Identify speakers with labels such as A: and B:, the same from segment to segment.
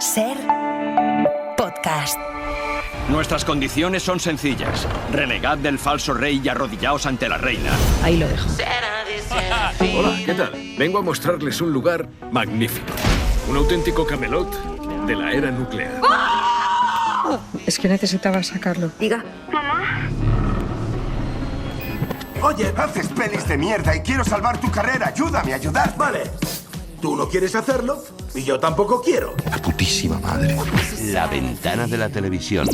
A: SER Podcast.
B: Nuestras condiciones son sencillas. Renegad del falso rey y arrodillaos ante la reina.
C: Ahí lo dejo.
D: Hola, ¿qué tal? Vengo a mostrarles un lugar magnífico. Un auténtico Camelot de la era nuclear.
C: Es que necesitaba sacarlo.
A: Diga.
E: Oye, haces pelis de mierda y quiero salvar tu carrera. Ayúdame a ayudar.
F: Vale. Tú no quieres hacerlo y yo tampoco quiero.
G: La putísima madre. La ventana de la televisión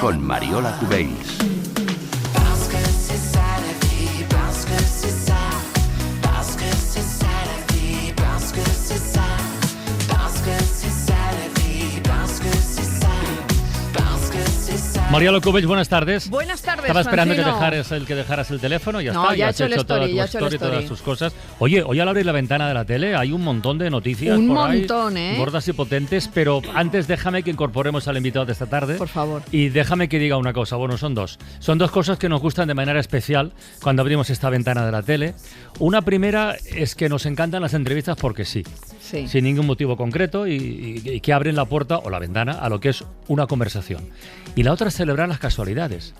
G: con Mariola Cubells.
H: Mariola Cubells, buenas tardes.
C: Buenas tardes,
H: Estaba esperando que
C: Francino.
H: dejaras el teléfono, ya
C: No,
H: está.
C: ya he
H: has
C: hecho el
H: hecho toda
C: story,
H: tu
C: ya he hecho el
H: story, todas
C: story.
H: tus cosas. Oye, hoy al abrir la ventana de la tele hay un montón de noticias
C: Un
H: por ahí,
C: montón, ¿eh?
H: gordas y potentes, pero antes déjame que incorporemos al invitado de esta tarde.
C: Por favor.
H: Y déjame que diga una cosa, bueno, son dos. Son dos cosas que nos gustan de manera especial cuando abrimos esta ventana de la tele. Una primera es que nos encantan las entrevistas porque sí.
C: Sí.
H: Sin ningún motivo concreto y que abren la puerta o la ventana a lo que es una conversación. Y la otra es celebrar las casualidades,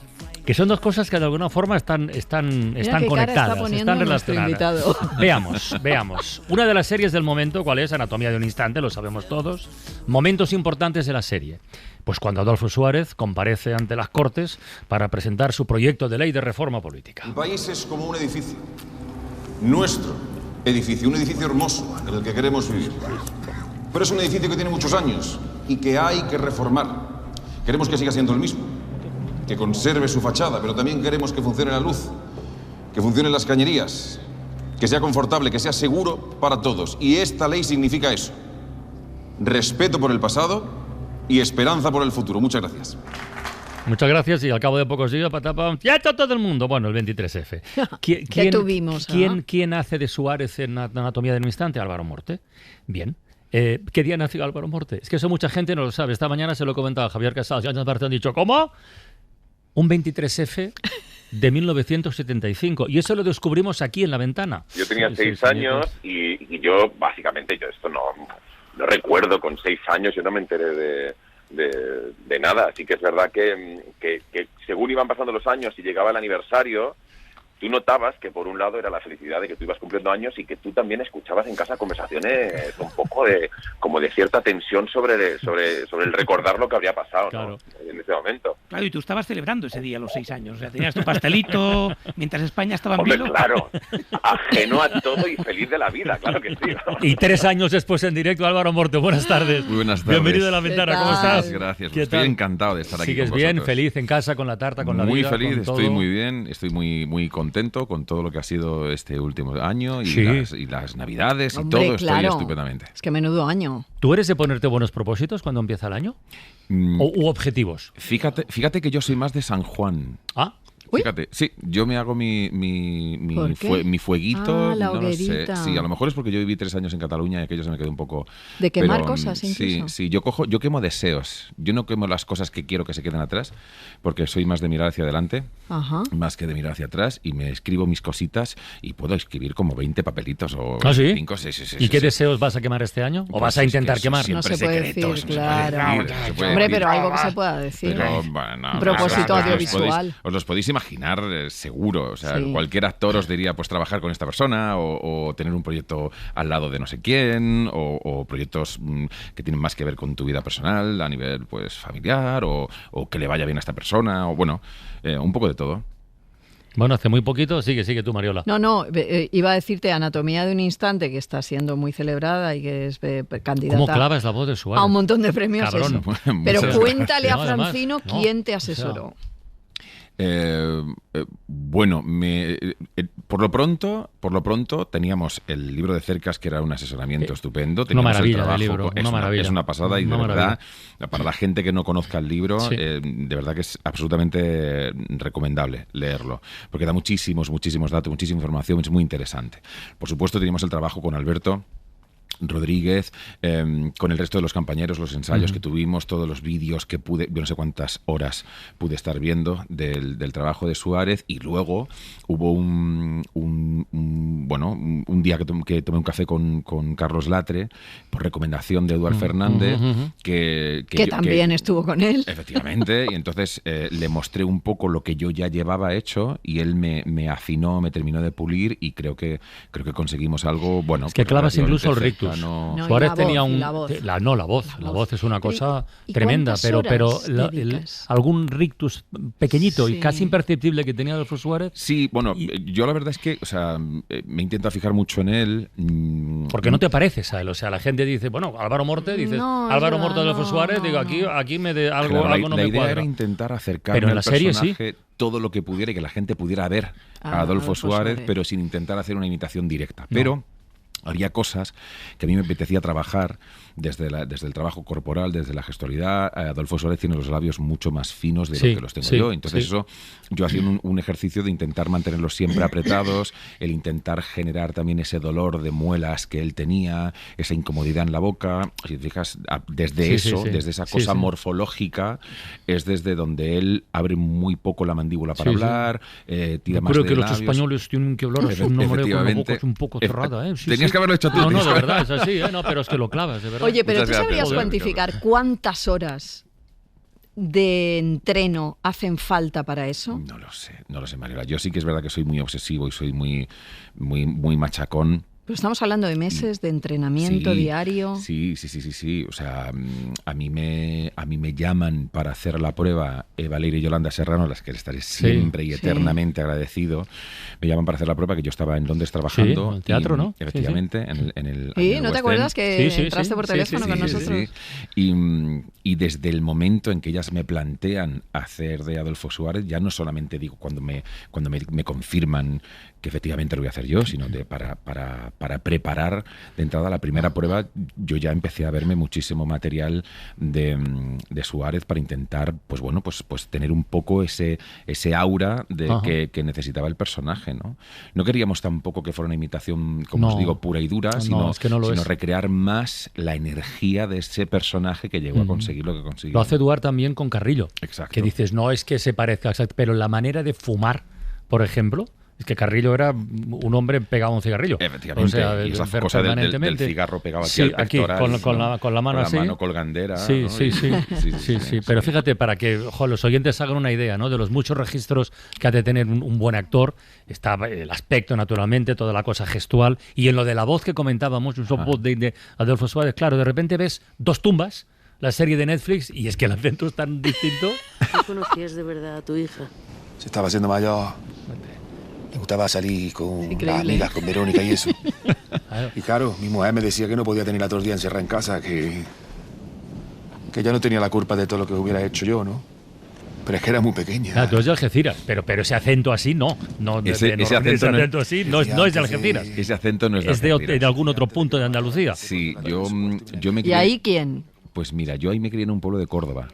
H: que son dos cosas que de alguna forma están
C: Mira qué cara
H: conectadas,
C: está poniendo
H: están
C: nuestro
H: relacionadas.
C: invitado.
H: Veamos. Una de las series del momento, ¿cuál es? Anatomía de un instante, lo sabemos todos. Momentos importantes de la serie. Pues cuando Adolfo Suárez comparece ante las Cortes para presentar su proyecto de ley de reforma política.
I: El país es como un edificio. Nuestro edificio, un edificio hermoso en el que queremos vivir. Pero es un edificio que tiene muchos años y que hay que reformar. Queremos que siga siendo el mismo, que conserve su fachada, pero también queremos que funcione la luz, que funcionen las cañerías, que sea confortable, que sea seguro para todos. Y esta ley significa eso. Respeto por el pasado y esperanza por el futuro. Muchas gracias.
H: Muchas gracias y al cabo de pocos días, patapam, ya está todo el mundo. Bueno, el 23F.
C: ¿Qué tuvimos?
H: ¿Quién hace de Suárez en Anatomía de un instante? Álvaro Morte. Bien. ¿Qué día nació Álvaro Morte? Es que eso mucha gente no lo sabe. Esta mañana se lo comentaba a Javier Casals y Ángel Barça han dicho, ¿cómo? Un 23F de 1975. Y eso lo descubrimos aquí en la ventana.
J: Yo tenía 6 años y yo, básicamente, esto no recuerdo con 6 años, yo no me enteré de nada. Así que es verdad que según iban pasando los años y llegaba el aniversario, tú notabas que por un lado era la felicidad de que tú ibas cumpliendo años y que tú también escuchabas en casa conversaciones un poco de cierta tensión sobre el recordar lo que habría pasado,
H: claro,
J: ¿no? En ese momento.
K: Claro, y tú estabas celebrando ese día, los 6 años. O sea, tenías tu pastelito mientras España estaba en
J: Hombre,
K: vilo.
J: claro, ajeno a todo y feliz de la vida, claro que sí, ¿no?
H: Y 3 años después en directo, Álvaro Morte. Buenas tardes.
L: Muy buenas tardes.
H: Bienvenido a la ventana, ¿cómo estás?
L: Gracias,
H: ¿Qué
L: estoy
H: tal?
L: encantado de estar aquí
H: ¿Sigues
L: con
H: bien,
L: vosotros.
H: feliz en casa, con la tarta, con la
L: muy
H: vida?
L: feliz,
H: con
L: estoy
H: todo?
L: muy bien, estoy muy contento con todo lo que ha sido este último año y,
H: Sí.
L: las navidades y
C: Hombre,
L: todo,
C: claro.
L: estoy estupendamente.
C: Es que menudo año.
H: ¿Tú eres de ponerte buenos propósitos cuando empieza el año? ¿U objetivos?
L: Fíjate que yo soy más de San Juan.
H: Ah,
C: Uy.
L: Fíjate, sí, yo me hago mi
C: ¿Por qué?
L: mi fueguito,
C: Ah, la
L: no lo sé.
C: hoguerita.
L: Sí, a lo mejor es porque yo viví 3 años en Cataluña y aquello se me quedó un poco...
C: De quemar
L: pero,
C: cosas incluso.
L: Sí, yo quemo deseos. Yo no quemo las cosas que quiero que se queden atrás, porque soy más de mirar hacia adelante,
C: Ajá.
L: más que de mirar hacia atrás, y me escribo mis cositas y puedo escribir como 20 papelitos o
H: ¿Ah, sí?
L: 5, sí.
H: ¿Y qué deseos vas a quemar este año? ¿O
L: Pues
H: vas a
L: es
H: intentar
L: que eso
H: quemar?
L: siempre
C: No se puede
L: secretos,
C: decir,
L: no se puede
C: claro.
L: decir, se puede
C: Hombre,
L: decir.
C: pero algo que se pueda decir.
L: Pero, bueno,
C: Un propósito
L: claro,
C: audiovisual.
L: Os los podéis imaginar seguro. O sea,
C: Sí.
L: cualquier actor os diría pues trabajar con esta persona o tener un proyecto al lado de no sé quién o proyectos que tienen más que ver con tu vida personal a nivel pues familiar o que le vaya bien a esta persona o bueno, un poco de todo.
H: Bueno, hace muy poquito, sigue tú, Mariola.
C: No, iba a decirte Anatomía de un instante, que está siendo muy celebrada y que es candidata
H: ¿Cómo clavas la voz de Suárez?
C: a un montón de premios.
H: Cabrón.
C: Eso.
L: Muchas
C: Pero
L: gracias.
C: cuéntale a
H: No, además,
C: Francino
H: no,
C: quién te
H: o sea,
C: asesoró.
L: Bueno, por lo pronto teníamos el libro de Cercas, que era un asesoramiento estupendo.
H: Una
L: Teníamos
H: maravilla
L: el trabajo,
H: de libro,
L: es
H: una maravilla.
L: Es una pasada y
H: Una
L: de verdad,
H: maravilla.
L: para la gente que no conozca el libro,
H: Sí.
L: de verdad que es absolutamente recomendable leerlo, porque da muchísimos datos, muchísima información, es muy interesante. Por supuesto, teníamos el trabajo con Alberto, Rodríguez, con el resto de los compañeros, los ensayos que tuvimos, todos los vídeos que pude, yo no sé cuántas horas pude estar viendo del trabajo de Suárez, y luego hubo un día que tomé un café con Carlos Latre, por recomendación de Eduard Fernández, que
C: también estuvo con él.
L: Efectivamente, y entonces le mostré un poco lo que yo ya llevaba hecho, y él me afinó, me terminó de pulir, y creo que conseguimos algo bueno.
H: Es que clavas incluso el rictus. Suárez tenía
C: la voz.
H: La voz es una cosa tremenda, pero algún rictus pequeñito y casi imperceptible que tenía Adolfo Suárez.
L: Sí, bueno, yo la verdad es que, o sea, me intento fijar mucho en él.
H: Porque no te pareces a él, o sea, la gente dice, bueno, Álvaro Morte, dices, Álvaro Morte, Adolfo Suárez, digo, aquí me de algo,
L: claro,
H: algo no me cuadra.
L: La idea era intentar acercarme
H: pero en la serie
L: personaje todo lo que pudiera, y que la gente pudiera ver a Adolfo Suárez, pero sin intentar hacer una imitación directa. Pero había cosas que a mí me apetecía trabajar desde el trabajo corporal, desde la gestualidad. Adolfo Suárez tiene los labios mucho más finos de lo que los tengo yo. Entonces eso, yo hacía un ejercicio de intentar mantenerlos siempre apretados, el intentar generar también ese dolor de muelas que él tenía, esa incomodidad en la boca. Si te fijas, desde desde esa cosa morfológica, es desde donde él abre muy poco la mandíbula para hablar, tira más de labios.
H: Creo que los españoles tienen que hablar con una boca un poco cerrada.
L: Tenías que haberlo hecho tú.
H: No, de verdad, es así, no, pero es que lo clavas, de verdad.
C: Oye, pero ¿tú sabrías cuantificar cuántas horas de entreno hacen falta para eso?
L: No lo sé, Mariola. Yo sí que es verdad que soy muy obsesivo y soy muy machacón.
C: Pero estamos hablando de meses de entrenamiento diario.
L: Sí. O sea, a mí me llaman para hacer la prueba Valeria y Yolanda Serrano, a las que le estaré siempre y eternamente agradecido. Me llaman para hacer la prueba, que yo estaba en Londres trabajando.
H: En el teatro, ¿no?
L: Efectivamente, en el
C: ¿no te acuerdas que entraste por teléfono con nosotros?
L: Y desde el momento en que ellas me plantean hacer de Adolfo Suárez, ya no solamente digo cuando me confirman que efectivamente lo voy a hacer yo, sino para preparar de entrada la primera prueba, yo ya empecé a verme muchísimo material de Suárez para intentar, pues tener un poco ese aura que necesitaba el personaje, ¿no? No queríamos tampoco que fuera una imitación, como os digo, pura y dura, sino recrear más la energía de ese personaje que llegó a conseguir lo que consiguió.
H: Lo hace Eduard también con Carrillo.
L: Exacto.
H: Que dices, no es que se parezca, pero la manera de fumar, por ejemplo. Es que Carrillo era un hombre pegado a un cigarrillo.
L: Efectivamente, o sea, y esa cosa del cigarro pegado aquí al pectoral.
H: Aquí, con la mano así.
L: Con la mano colgandera.
H: Sí. Pero fíjate, para que los oyentes hagan una idea, ¿no? De los muchos registros que ha de tener un buen actor, está el aspecto, naturalmente, toda la cosa gestual, y en lo de la voz que comentábamos, un voz de Adolfo Suárez, claro, de repente ves Dos tumbas, la serie de Netflix, y es que el acento es tan distinto.
M: ¿Tú conocías de verdad a tu hija?
N: Se estaba haciendo mayor. Le gustaba salir con las amigas, con Verónica y eso. Y claro, mi mujer me decía que no podía tenerla todo el día encerrada en casa, que ya no tenía la culpa de todo lo que hubiera hecho yo, ¿no? Pero es que era muy pequeña.
H: Claro, tú eres de Algeciras, pero ese acento así no. Ese acento así no es de Algeciras.
L: Ese acento no es de Algeciras.
H: Es de algún otro punto de Andalucía.
L: Sí, yo me crié...
C: ¿Y ahí quién?
L: Pues mira, yo ahí me crié en un pueblo de Córdoba,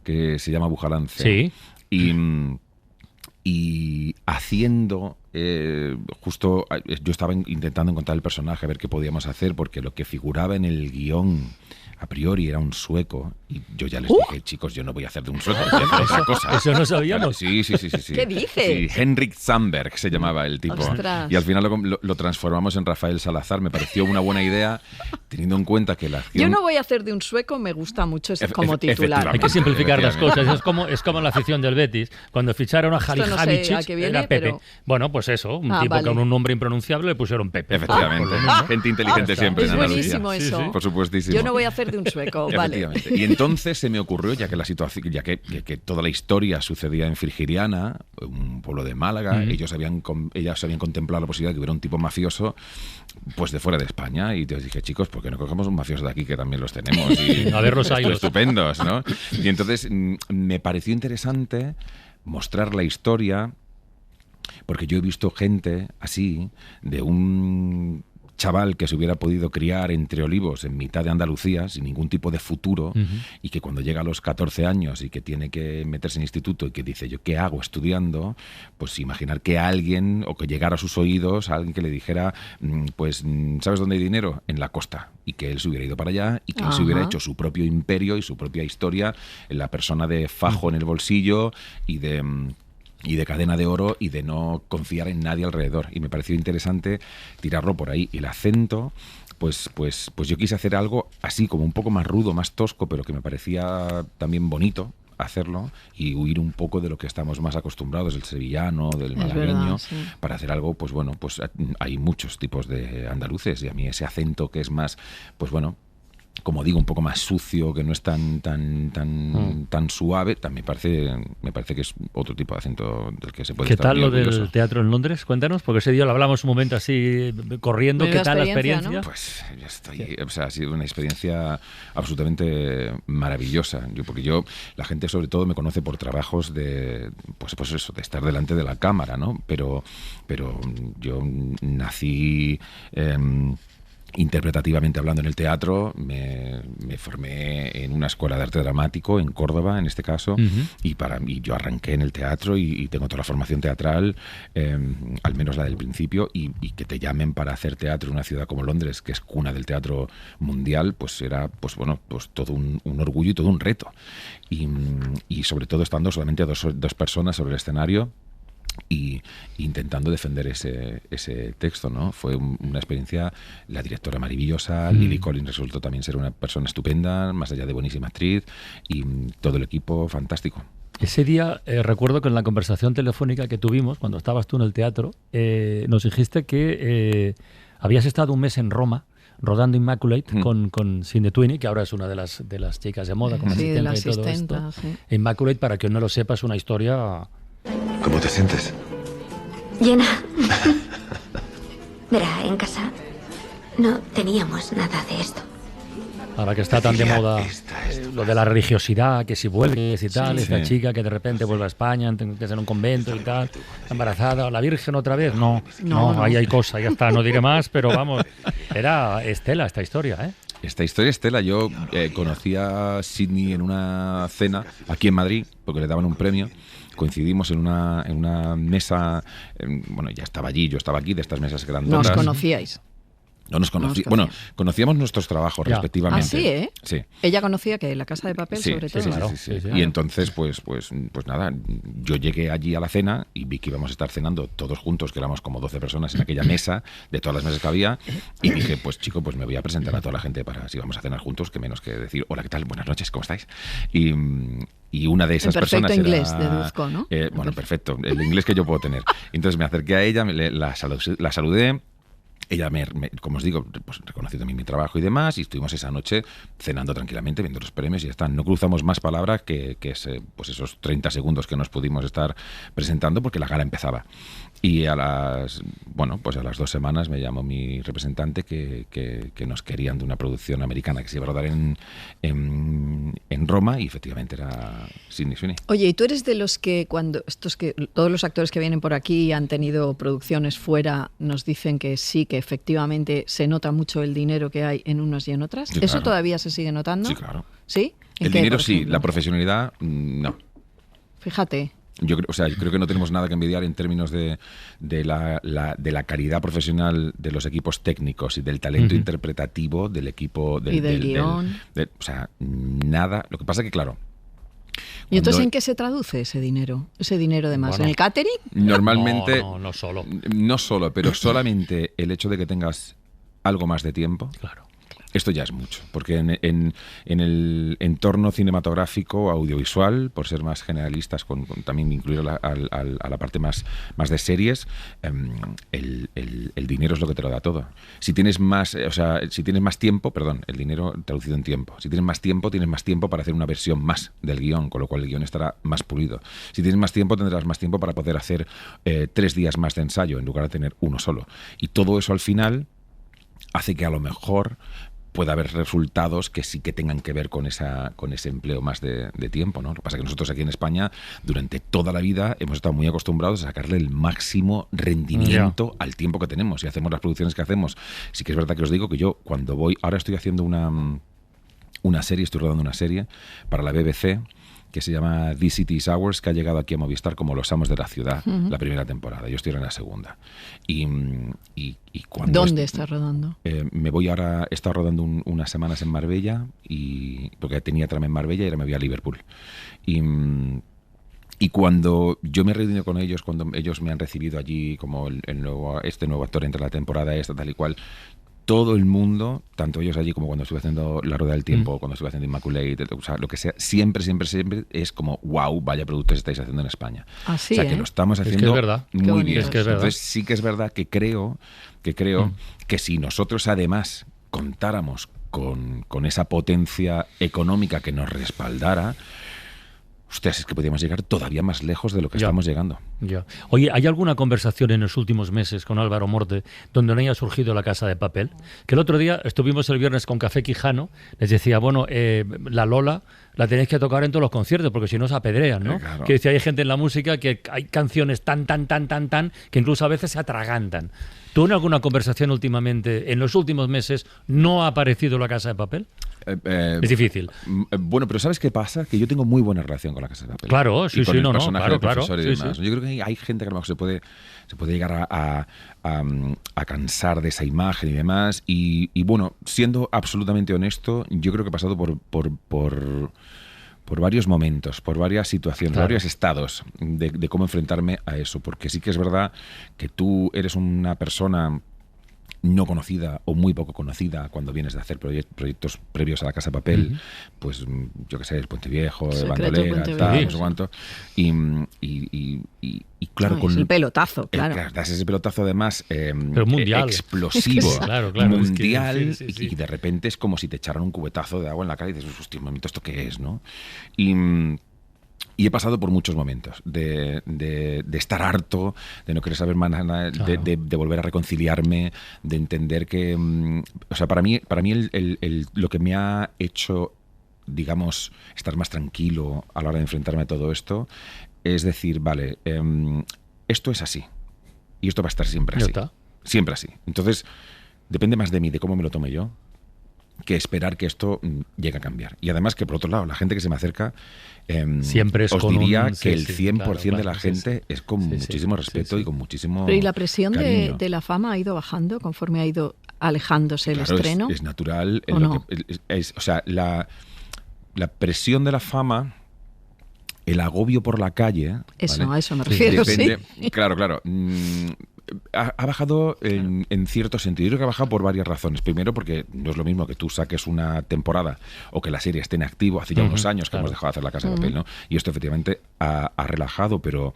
L: que se llama Bujalance.
H: Sí.
L: Y haciendo, justo yo estaba intentando encontrar el personaje, a ver qué podíamos hacer, porque lo que figuraba en el guión a priori era un sueco, y yo ya les dije, chicos, yo no voy a hacer de un sueco, voy a hacer otra cosa.
H: Eso no sabíamos.
L: Sí.
C: ¿Qué dices?
L: Sí, Henrik Sandberg se llamaba el tipo.
C: Ostras.
L: Y al final lo transformamos en Rafael Salazar. Me pareció una buena idea, teniendo en cuenta que la acción...
C: Yo no voy a hacer de un sueco, me gusta mucho ese como titular.
H: Hay que simplificar las cosas. Es como la afición del Betis. Cuando ficharon a Halilhavicic, era Pepe.
C: Pero...
H: Bueno, pues eso, un tipo con un nombre impronunciable le pusieron Pepe.
L: Efectivamente. Gente inteligente siempre en Andalucía.
C: Es buenísimo eso.
L: Sí. Por supuestísimo.
C: Yo no voy a hacer de un sueco, vale.
L: Y entonces se me ocurrió, ya que la situación, que toda la historia sucedía en Frigiriana, un pueblo de Málaga, ellas habían contemplado la posibilidad de que hubiera un tipo mafioso, pues de fuera de España, y te dije, chicos, ¿por qué no cogemos un mafioso de aquí, que también los tenemos? Y
H: a ver los hay
L: estupendos, ¿no? Y entonces me pareció interesante mostrar la historia, porque yo he visto gente así, de un chaval que se hubiera podido criar entre olivos en mitad de Andalucía sin ningún tipo de futuro y que cuando llega a los 14 años y que tiene que meterse en instituto y que dice yo ¿qué hago estudiando? Pues imaginar que alguien o que llegara a sus oídos a alguien que le dijera pues ¿sabes dónde hay dinero? En la costa, y que él se hubiera ido para allá y que él se hubiera hecho su propio imperio y su propia historia en la persona de fajo en el bolsillo y de cadena de oro y de no confiar en nadie alrededor. Y me pareció interesante tirarlo por ahí. Y el acento, pues yo quise hacer algo así, como un poco más rudo, más tosco, pero que me parecía también bonito hacerlo y huir un poco de lo que estamos más acostumbrados, del sevillano, del malagueño, para hacer algo, pues bueno, pues hay muchos tipos de andaluces y a mí ese acento que es más, pues bueno, como digo, un poco más sucio, que no es tan suave, también me parece que es otro tipo de acento del que se puede estar muy orgulloso. ¿Qué tal lo del teatro en Londres? Cuéntanos, porque ese día lo hablamos un momento así corriendo. ¿Qué tal la experiencia? ¿No? Pues yo estoy, o sea, ha sido una experiencia absolutamente maravillosa. Porque la gente sobre todo me conoce por trabajos de, pues eso, de estar delante de la cámara, ¿no? Pero yo nací interpretativamente hablando en el teatro, me formé en una escuela de arte dramático en Córdoba, en este caso, y yo arranqué en el teatro y tengo toda la formación teatral, al menos la del principio, y que te llamen para hacer teatro en una ciudad como Londres, que es cuna del teatro mundial, pues era pues todo un orgullo y todo un reto. Y sobre todo estando solamente dos personas sobre el escenario, y intentando defender ese texto, ¿no? Fue una experiencia, la directora maravillosa, Lily Collins resultó también ser una persona estupenda, más allá de buenísima actriz, y todo el equipo fantástico. Ese día recuerdo que en la conversación telefónica que tuvimos, cuando estabas tú en el teatro, nos dijiste que habías estado un mes en Roma rodando Immaculate con Sidney Sweeney, que ahora es una de las chicas de moda, como asistente y todo esto. Sí. Immaculate, para quien no lo sepa, es una historia...
N: ¿Cómo te sientes?
O: Llena. Verá, en casa no teníamos nada de esto.
H: Ahora que está tan de moda lo de la religiosidad, que si vuelves y tal, esta chica que de repente vuelve a España, que es en un convento y tal, embarazada, la Virgen otra vez, no, ahí hay cosa, ya está, no diré más, pero vamos, era estela esta historia, ¿eh?
L: Esta historia, Estela, yo conocí a Sidney en una cena aquí en Madrid, porque le daban un premio. Coincidimos en una mesa, bueno, ya estaba allí, yo estaba aquí, de estas mesas grandotas.
C: ¿Nos conocíais?
L: No nos conocíamos. Bueno, conocíamos nuestros trabajos respectivamente.
C: Ah, sí, ¿eh?
L: Sí.
C: Ella conocía que La Casa de Papel, sobre todo.
L: Sí. Y entonces, pues nada, yo llegué allí a la cena y vi que íbamos a estar cenando todos juntos, que éramos como 12 personas en aquella mesa, de todas las mesas que había, y dije, pues chico, pues me voy a presentar a toda la gente para, si vamos a cenar juntos, que menos que decir, hola, ¿qué tal? Buenas noches, ¿cómo estáis? Y una de esas personas era...
C: Perfecto inglés, deduzco, ¿no?
L: Bueno, perfecto, el inglés que yo puedo tener. Entonces me acerqué a ella, la saludé. Ella, como os digo, pues reconoció también mi trabajo y demás, y estuvimos esa noche cenando tranquilamente, viendo los premios y ya está. No cruzamos más palabras que pues esos 30 segundos que nos pudimos estar presentando, porque la gala empezaba. Y a las 2 semanas me llamó mi representante que nos querían de una producción americana que se iba a rodar en Roma, y efectivamente era Sidney Sweeney.
C: Oye, ¿y tú eres de los que todos los actores que vienen por aquí han tenido producciones fuera, nos dicen que sí, que efectivamente se nota mucho el dinero que hay en unas y en otras? Sí, ¿eso claro. Todavía se sigue notando?
L: Sí, claro.
C: ¿Sí?
L: El dinero sí, la profesionalidad no.
C: Fíjate.
L: Yo creo que no tenemos nada que envidiar en términos de la calidad profesional de los equipos técnicos y del talento interpretativo del equipo.
C: Y del guión.
L: O sea, nada. Lo que pasa que, claro...
C: ¿Y entonces en qué se traduce ese dinero? Ese dinero de más. Bueno, ¿en el catering?
L: Normalmente...
H: No solo.
L: No solo, pero solamente el hecho de que tengas algo más de tiempo...
H: Claro.
L: Esto ya es mucho, porque en el entorno cinematográfico, audiovisual, por ser más generalistas, con también incluir a la parte más de series, el dinero es lo que te lo da todo. Si tienes más tiempo, el dinero traducido en tiempo. Si tienes más tiempo para hacer una versión más del guión, con lo cual el guión estará más pulido. Si tienes más tiempo, tendrás más tiempo para poder hacer 3 días más de ensayo en lugar de tener uno solo. Y todo eso al final hace que a lo mejor puede haber resultados que sí que tengan que ver con ese empleo más de tiempo, ¿no? Lo que pasa es que nosotros aquí en España, durante toda la vida, hemos estado muy acostumbrados a sacarle el máximo rendimiento al tiempo que tenemos y hacemos las producciones que hacemos. Sí que es verdad que os digo que yo cuando voy, ahora estoy haciendo estoy rodando una serie para la BBC que se llama This City is Ours, que ha llegado aquí a Movistar como Los Amos de la Ciudad, la primera temporada. Yo estoy en la segunda. Y cuando
C: ¿Dónde estás rodando?
L: Me voy ahora, he estado rodando unas semanas en Marbella, porque tenía trama en Marbella y ahora me voy a Liverpool. Y cuando yo me he reunido con ellos, cuando ellos me han recibido allí como este nuevo actor entre la temporada esta, tal y cual, todo el mundo, tanto ellos allí como cuando estuve haciendo La Rueda del Tiempo, cuando estuve haciendo Immaculate, o sea, lo que sea, siempre es como, wow, vaya productos estáis haciendo en España.
C: Así,
L: o sea, que lo estamos haciendo muy bien.
H: Es que es verdad.
L: Entonces sí que es verdad que creo que si nosotros además contáramos con esa potencia económica que nos respaldara, es que podríamos llegar todavía más lejos de lo que estamos llegando.
H: Ya. Oye, ¿hay alguna conversación en los últimos meses con Álvaro Morte donde no haya surgido La Casa de Papel? Que el otro día estuvimos el viernes con Café Quijano, les decía, bueno, la Lola la tenéis que tocar en todos los conciertos porque si no se apedrean, ¿no? Claro. Que decía, hay gente en la música que hay canciones tan, que incluso a veces se atragantan. ¿Tú en alguna conversación últimamente, en los últimos meses, no ha aparecido La Casa de Papel? Es difícil.
L: Bueno, pero ¿sabes qué pasa? Que yo tengo muy buena relación con La Casa de Papel.
H: Claro, sí,
L: sí,
H: no,
L: claro.
H: Sí,
L: y demás. Sí. Yo creo que hay gente que a lo mejor se puede llegar a cansar de esa imagen y demás. Y bueno, siendo absolutamente honesto, yo creo que he pasado por varios momentos, por varias situaciones, varios estados de cómo enfrentarme a eso. Porque sí que es verdad que tú eres una persona no conocida o muy poco conocida cuando vienes de hacer proyectos previos a La Casa de Papel, pues yo qué sé, El Puente Viejo, Bandolera, tal, no sé cuánto, y claro, con
C: el pelotazo, claro.
L: Das ese pelotazo además
H: pero mundial.
L: Explosivo,
H: claro,
L: mundial,
H: es que, sí.
L: Y de repente es como si te echaran un cubetazo de agua en la cara y dices, hostia, un momento, ¿esto qué es, no? Y he pasado por muchos momentos de estar harto, de no querer saber más nada, de volver a reconciliarme, de entender que... o sea, para mí lo que me ha hecho, digamos, estar más tranquilo a la hora de enfrentarme a todo esto, es decir, vale, esto es así. Y esto va a estar siempre así. Siempre así. Entonces, depende más de mí, de cómo me lo tome yo, que esperar que esto llegue a cambiar. Y además que, por otro lado, la gente que se me acerca,
H: siempre es
L: os
H: con
L: diría que el 100% de la gente es con muchísimo respeto y con muchísimo
C: Pero ¿y la presión
L: de
C: la fama ha ido bajando conforme ha ido alejándose el estreno?
L: Es natural.
C: ¿O no?
L: O sea, la presión de la fama, el agobio por la calle...
C: Eso,
L: ¿vale?
C: a eso me refiero,
L: depende,
C: sí.
L: Claro. Ha bajado en cierto sentido. Yo creo que ha bajado por varias razones. Primero, porque no es lo mismo que tú saques una temporada o que la serie esté en activo. Hace ya unos años que hemos dejado de hacer La Casa de Papel, ¿no? Y esto efectivamente ha relajado, pero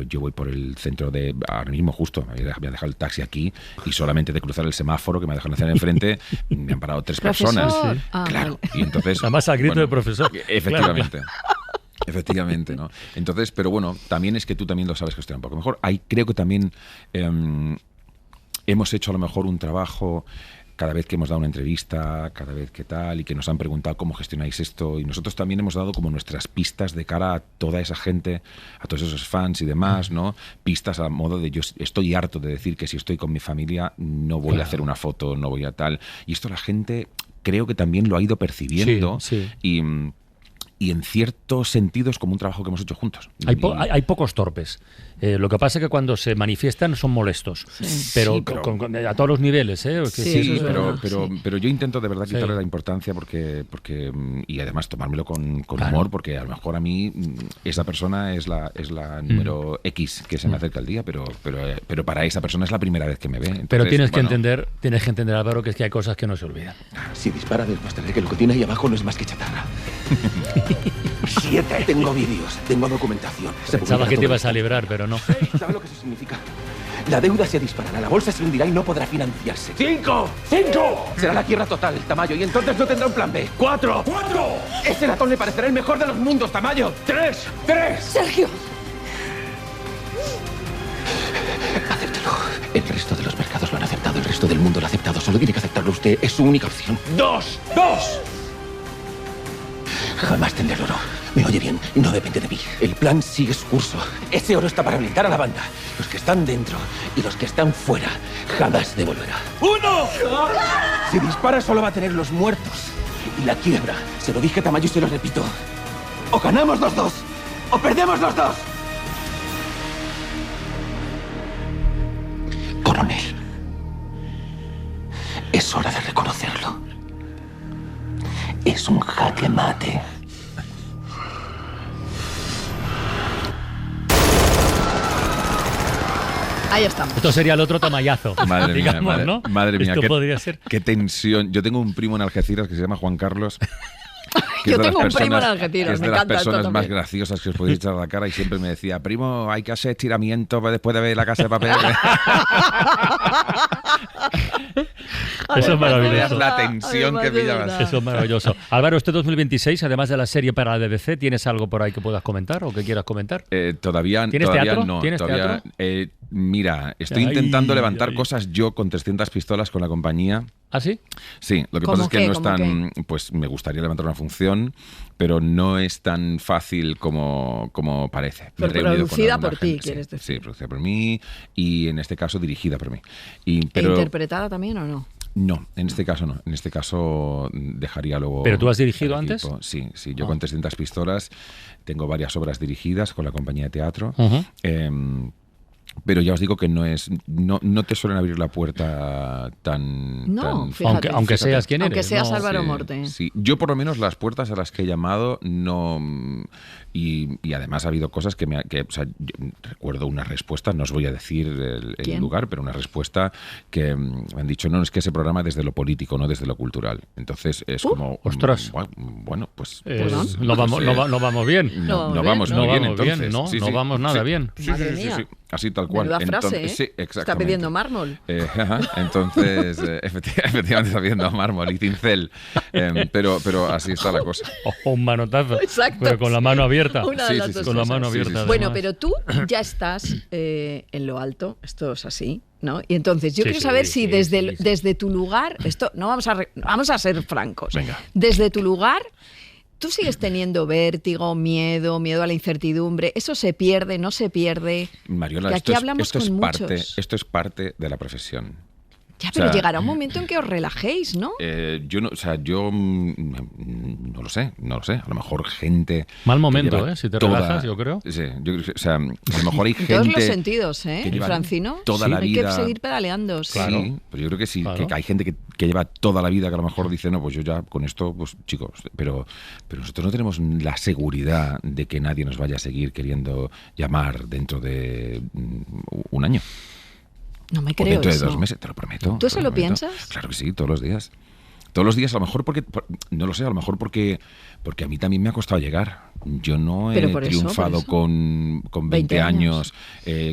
L: yo voy por el centro de... Ahora mismo justo, me había dejado el taxi aquí y solamente de cruzar el semáforo que me dejan hacer enfrente me han parado 3 personas.
C: Sí.
L: Claro. Y entonces...
H: Además al grito de profesor.
L: Efectivamente. Efectivamente, ¿no? Entonces, pero bueno, también es que tú también lo sabes gestionar un poco mejor. Creo que también hemos hecho a lo mejor un trabajo cada vez que hemos dado una entrevista, cada vez que tal, y que nos han preguntado cómo gestionáis esto, y nosotros también hemos dado como nuestras pistas de cara a toda esa gente, a todos esos fans y demás, ¿no? Pistas a modo de yo estoy harto de decir que si estoy con mi familia no voy a hacer una foto, no voy a tal. Y esto la gente creo que también lo ha ido percibiendo y en cierto sentido es como un trabajo que hemos hecho juntos.
H: Hay pocos torpes. Lo que pasa es que cuando se manifiestan son molestos. Pero a todos los niveles.
L: Pero yo intento de verdad quitarle la importancia porque y además tomármelo con humor, porque a lo mejor a mí esa persona es la número X que se me acerca al día, pero para esa persona es la primera vez que me ve. Entonces,
H: pero tienes que entender, Álvaro, que es que hay cosas que no se olvidan.
N: Si dispara del pastel, que lo que tiene ahí abajo no es más que chatarra. 7. Tengo vídeos, tengo documentación.
H: Pensaba que te ibas a librar, pero no.
N: ¿Sabes lo que eso significa? La deuda se disparará, la bolsa se hundirá y no podrá financiarse.
F: 5.
N: Será la quiebra total, Tamayo, y entonces no tendrá un plan B.
F: 4.
N: Ese latón le parecerá el mejor de los mundos, Tamayo.
F: 3.
O: Sergio.
N: Acéptalo. El resto de los mercados lo han aceptado. aceptado, el resto del mundo lo ha aceptado. Solo tiene que aceptarlo usted. Es su única opción. ¡Dos! Jamás tendré el oro. Me oye bien, no depende de mí. El plan sigue su curso. Ese oro está para blindar a la banda. Los que están dentro y los que están fuera jamás devolverá. ¡Uno! Si dispara solo va a tener los muertos y la quiebra. Se lo dije a Tamayo y se lo repito. O ganamos los dos, o perdemos los dos. Coronel, es hora de reconocerlo. Es un jaque mate.
C: Ahí estamos.
H: Esto sería el otro tamallazo.
L: Madre
H: digamos,
L: mía,
H: ¿no?
L: madre mía,
H: Esto podría ser.
L: qué tensión. Yo tengo un primo en Algeciras que se llama Juan Carlos.
C: Yo tengo un primo en Algeciras,
L: que es
C: me
L: de las
C: encanta esto
L: personas más
C: también.
L: graciosas que os podéis echar a la cara y siempre me decía, primo, hay que hacer estiramiento después de ver La Casa de Papel.
H: Eso es maravilloso.
L: La tensión que pillabas.
H: Eso es maravilloso. Álvaro, este 2026, además de la serie para la BBC, ¿tienes algo por ahí que puedas comentar o que quieras comentar?
L: Todavía
H: ¿Tienes teatro?
L: no.
H: ¿Tienes
L: todavía,
H: teatro?
L: Mira, estoy intentando levantar cosas yo con 300 pistolas con la compañía.
H: ¿Ah, sí?
L: Sí, lo que pasa es que no es tan... Pues me gustaría levantar una función, pero no es tan fácil como parece.
C: Pero producida por ti, quieres decir.
L: Sí, producida por mí y en este caso dirigida por mí.
C: ¿E interpretada también o no?
L: No, en este caso no. En este caso dejaría luego...
H: ¿Pero tú has dirigido antes?
L: Sí. Yo con 300 pistolas tengo varias obras dirigidas con la compañía de teatro. Pero ya os digo que no te suelen abrir la puerta tan...
C: No,
H: fíjate. Aunque seas quien eres.
C: Aunque seas
H: ¿no?
C: Álvaro Morte.
L: Sí, yo por lo menos las puertas a las que he llamado no... Y además ha habido cosas que o sea, yo recuerdo una respuesta, no os voy a decir el lugar, pero una respuesta que me han dicho, no, es que ese programa desde lo político, no desde lo cultural. Entonces es como...
H: ¡Ostras!
L: Bueno, pues...
H: no vamos bien.
L: No vamos muy bien, entonces.
H: No
L: Sí,
H: vamos nada bien.
L: Sí. Así tal cual.
C: Menuda frase,
L: entonces, sí, exactamente.
C: Está pidiendo mármol.
L: Entonces, efectivamente está pidiendo mármol y cincel. Pero así está la cosa.
H: O un manotazo.
C: Exacto.
H: Pero con la mano abierta.
C: Una de las dos
H: con la
C: cosas.
H: mano abierta.
C: Bueno, pero tú ya estás en lo alto, esto es así, ¿no? Y entonces yo quiero saber si desde tu lugar, esto no vamos a ser francos.
L: Venga.
C: Desde tu lugar, ¿tú sigues teniendo vértigo, miedo a la incertidumbre? ¿Eso se pierde, no se pierde?
L: Mariola,
C: aquí hablamos con muchos.
L: Esto es parte de la profesión.
C: Ya, pero llegará un momento en que os relajéis, ¿no?
L: Yo no lo sé. A lo mejor gente...
H: Mal momento, si te relajas, yo creo.
L: Sí, o sea, a lo mejor hay gente...
C: En todos los sentidos,
L: Francino.
C: Toda
L: la vida...
C: Hay que seguir pedaleando.
L: Claro. Sí, pero yo creo que sí, claro. Que hay gente que lleva toda la vida que a lo mejor dice, no, pues yo ya con esto, pues chicos, pero nosotros no tenemos la seguridad de que nadie nos vaya a seguir queriendo llamar dentro de un año.
C: No me creo
L: dentro
C: eso.
L: de 2 meses, te lo prometo.
C: ¿Tú eso lo piensas?
L: Claro que sí, todos los días. Todos los días, a lo mejor porque, no lo sé, a lo mejor porque a mí también me ha costado llegar. Yo no he triunfado con 20 años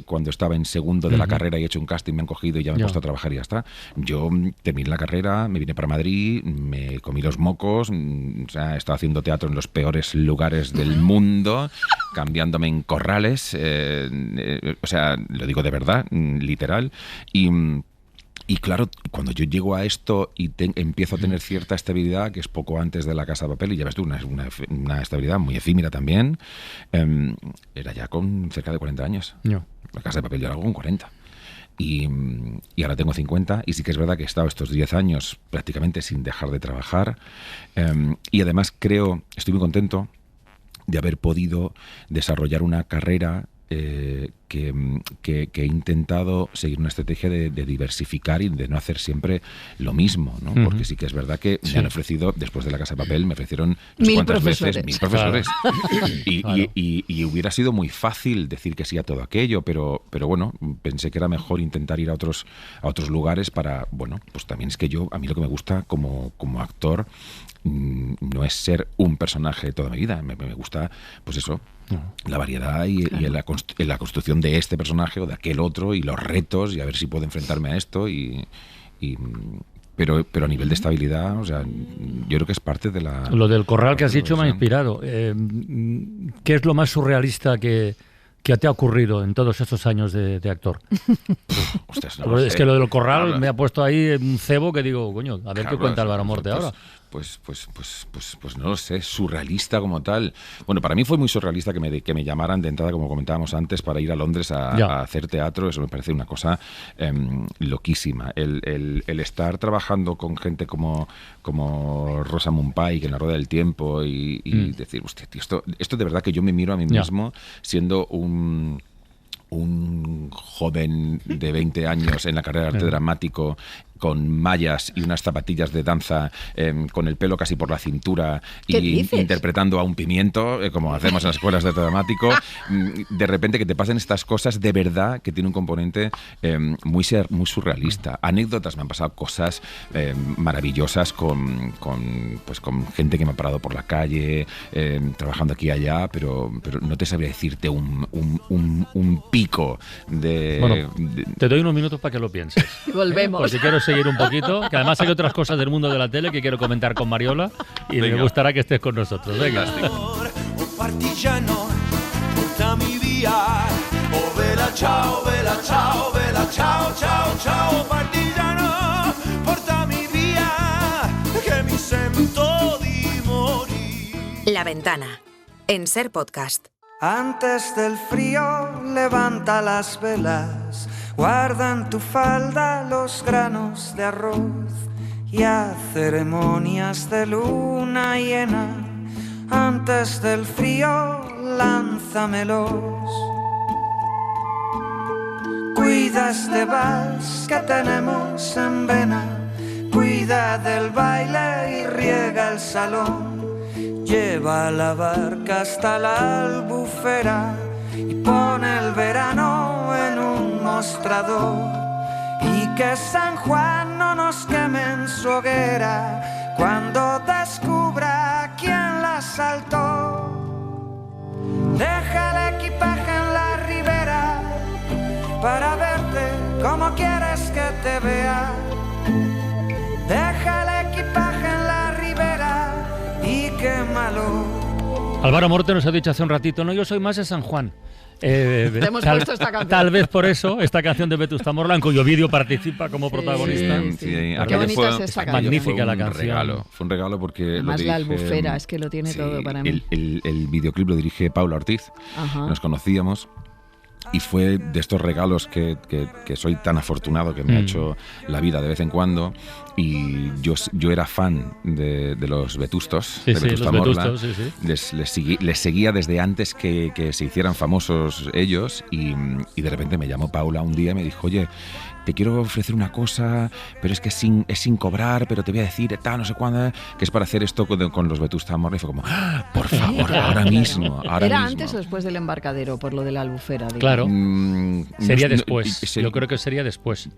L: cuando estaba en segundo de la carrera y he hecho un casting, me han cogido y ya me he puesto a trabajar y ya está. Yo terminé la carrera, me vine para Madrid, me comí los mocos, o sea, he estado haciendo teatro en los peores lugares del mundo, cambiándome en corrales, o sea, lo digo de verdad, literal, y claro, cuando yo llego a esto y empiezo a tener cierta estabilidad, que es poco antes de La Casa de Papel, y ya ves tú, una estabilidad muy efímera también, era ya con cerca de 40 años.
H: No.
L: La Casa de Papel yo la hago con 40. Y ahora tengo 50 y sí que es verdad que he estado estos 10 años prácticamente sin dejar de trabajar. Y además estoy muy contento de haber podido desarrollar una carrera que he intentado seguir una estrategia de diversificar y de no hacer siempre lo mismo, ¿no? Porque sí que es verdad que me han ofrecido, después de La Casa de Papel, me ofrecieron no sé cuántas veces 1000 profesores. Claro. Y hubiera sido muy fácil decir que sí a todo aquello, pero bueno, pensé que era mejor intentar ir a otros lugares para, bueno, pues también es que a mí lo que me gusta como actor no es ser un personaje toda mi vida, me gusta, pues eso, la variedad y la construcción de este personaje o de aquel otro y los retos y a ver si puedo enfrentarme a esto pero a nivel de estabilidad, o sea, yo creo que es parte de la...
H: Lo del corral que has dicho me ha inspirado. ¿Qué es lo más surrealista que ¿Qué te ha ocurrido en todos estos años de actor?
L: Ostras, no
H: es
L: sé.
H: que lo del corral
L: Habla.
H: me ha puesto ahí un cebo que digo, coño, a ver qué cuenta Álvaro Morte ahora.
L: Pues no lo sé, surrealista como tal. Bueno, para mí fue muy surrealista que me llamaran de entrada, como comentábamos antes, para ir a Londres a hacer teatro. Eso me parece una cosa loquísima. El estar trabajando con gente como Rosamund Pike en La Rueda del Tiempo y decir, hostia, tío, esto de verdad que yo me miro a mí mismo siendo un joven de 20 años en la carrera de arte dramático, con mallas y unas zapatillas de danza, con el pelo casi por la cintura y interpretando a un pimiento, como hacemos en las escuelas de arte dramático. De repente que te pasen estas cosas, de verdad que tiene un componente muy surrealista. Anécdotas, me han pasado cosas maravillosas con gente que me ha parado por la calle, trabajando aquí y allá, pero no te sabría decirte un pico de...
H: Bueno, te doy unos minutos para que lo pienses.
C: Y volvemos.
H: Porque quiero seguir un poquito, que además hay otras cosas del mundo de la tele que quiero comentar con Mariola y me gustará que estés con nosotros. Venga.
P: Partigiano, portami via. Oh vela ciao, vela ciao, ciao, ciao, partigiano, portami via, che mi sento di morir.
A: La Ventana, en Ser Podcast.
P: Antes del frío, levanta las velas, guarda en tu falda los granos de arroz y haz ceremonias de luna llena. Antes del frío, lánzamelos. Cuida este vals que tenemos en vena, cuida del baile y riega el salón. Lleva la barca hasta la albufera y pone el verano en un mostrador. Y que San Juan no nos queme en su hoguera cuando descubra quién la asaltó. Deja el equipaje en la ribera para verte como quieres que te vea. Deja el equipaje en la ribera y quémalo.
H: Álvaro Morte nos ha dicho hace un ratito, no, yo soy más de San Juan.
C: Te hemos puesto esta canción.
H: Tal vez por eso, esta canción de Vetusta Morla, en cuyo vídeo participa como protagonista.
C: Sí. Qué bonita es esta canción.
H: Magnífica la canción.
L: Fue un regalo porque
C: además la albufera, es que lo tiene todo para mí.
L: El videoclip lo dirige Paula Ortiz.
C: Ajá.
L: Nos conocíamos. Y fue de estos regalos que soy tan afortunado que me ha hecho la vida de vez en cuando. Y yo era fan de los Vetustos, de Vetusta Morla. Les seguía desde antes que se hicieran famosos ellos. Y de repente me llamó Paula un día y me dijo, oye, te quiero ofrecer una cosa, pero es que es sin cobrar, pero te voy a decir, no sé cuándo, que es para hacer esto con los Vetusta Morla. Y fue como, por favor, ahora mismo.
C: ¿Era antes o después del embarcadero, por lo de la albufera? Digamos?
H: Claro. Sería después. Yo creo que sería después.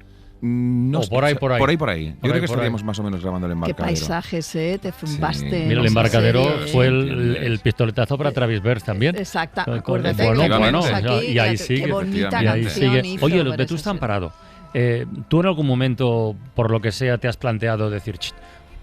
L: No,
H: por ahí.
L: Por ahí. Yo creo que estaríamos más o menos grabando el embarcadero.
C: Qué paisajes, te zumbaste.
H: Sí. Mira, el embarcadero fue el pistoletazo para Travis Berth también.
C: Exacto, acuérdate.
H: Bueno,
C: aquí,
H: y ahí sigue.
C: Qué bonita canción hizo.
H: Oye, los Vetusta han parado. ¿Tú en algún momento, por lo que sea, te has planteado decir,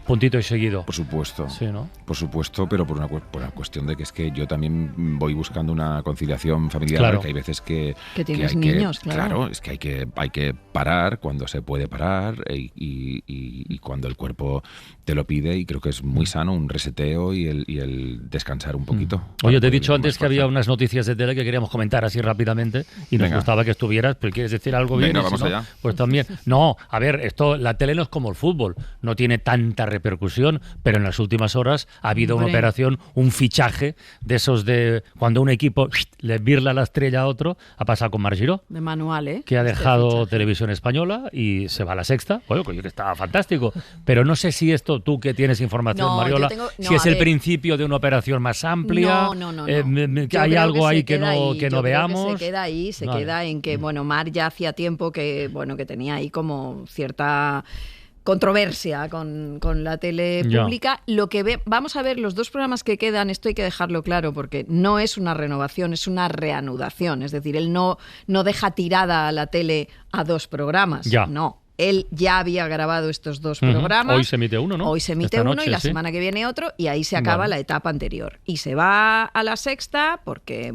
H: puntito y seguido?
L: Por supuesto.
H: Sí, ¿no?
L: Por supuesto, pero por una cuestión de que es que yo también voy buscando una conciliación familiar,
H: claro.
L: Que hay veces que
C: tienes
L: hay
C: niños,
L: claro, es que hay que parar cuando se puede parar y cuando el cuerpo te lo pide, y creo que es muy sano un reseteo y el descansar un poquito.
H: Oye, te he dicho antes que había unas noticias de tele que queríamos comentar así rápidamente y nos gustaba que estuvieras, pero ¿quieres decir algo bien?
L: Venga, vamos allá.
H: Pues también. No, a ver, la tele no es como el fútbol, no tiene tanta repercusión, pero en las últimas horas ha habido una operación, un fichaje de esos de cuando un equipo le birla la estrella a otro. Ha pasado con Marc Giró,
C: de manual,
H: que ha dejado Televisión Española y se va a La Sexta. Bueno, que estaba fantástico, pero no sé si esto, tú que tienes información, Mariola, si es el principio de una operación más amplia.
C: No.
H: Que hay algo ahí que no veamos.
C: Que se queda ahí, queda en que, Mar ya hacía tiempo que tenía ahí como cierta controversia con la tele pública. Lo que vamos a ver, los dos programas que quedan, esto hay que dejarlo claro, porque no es una renovación, es una reanudación. Es decir, él no deja tirada a la tele a dos programas. No. Él ya había grabado estos 2 programas.
H: Hoy se emite uno, ¿no?
C: Hoy se emite
H: Esta
C: uno
H: noche,
C: y la
H: sí.
C: semana que viene otro, y ahí se acaba la etapa anterior. Y se va a La Sexta porque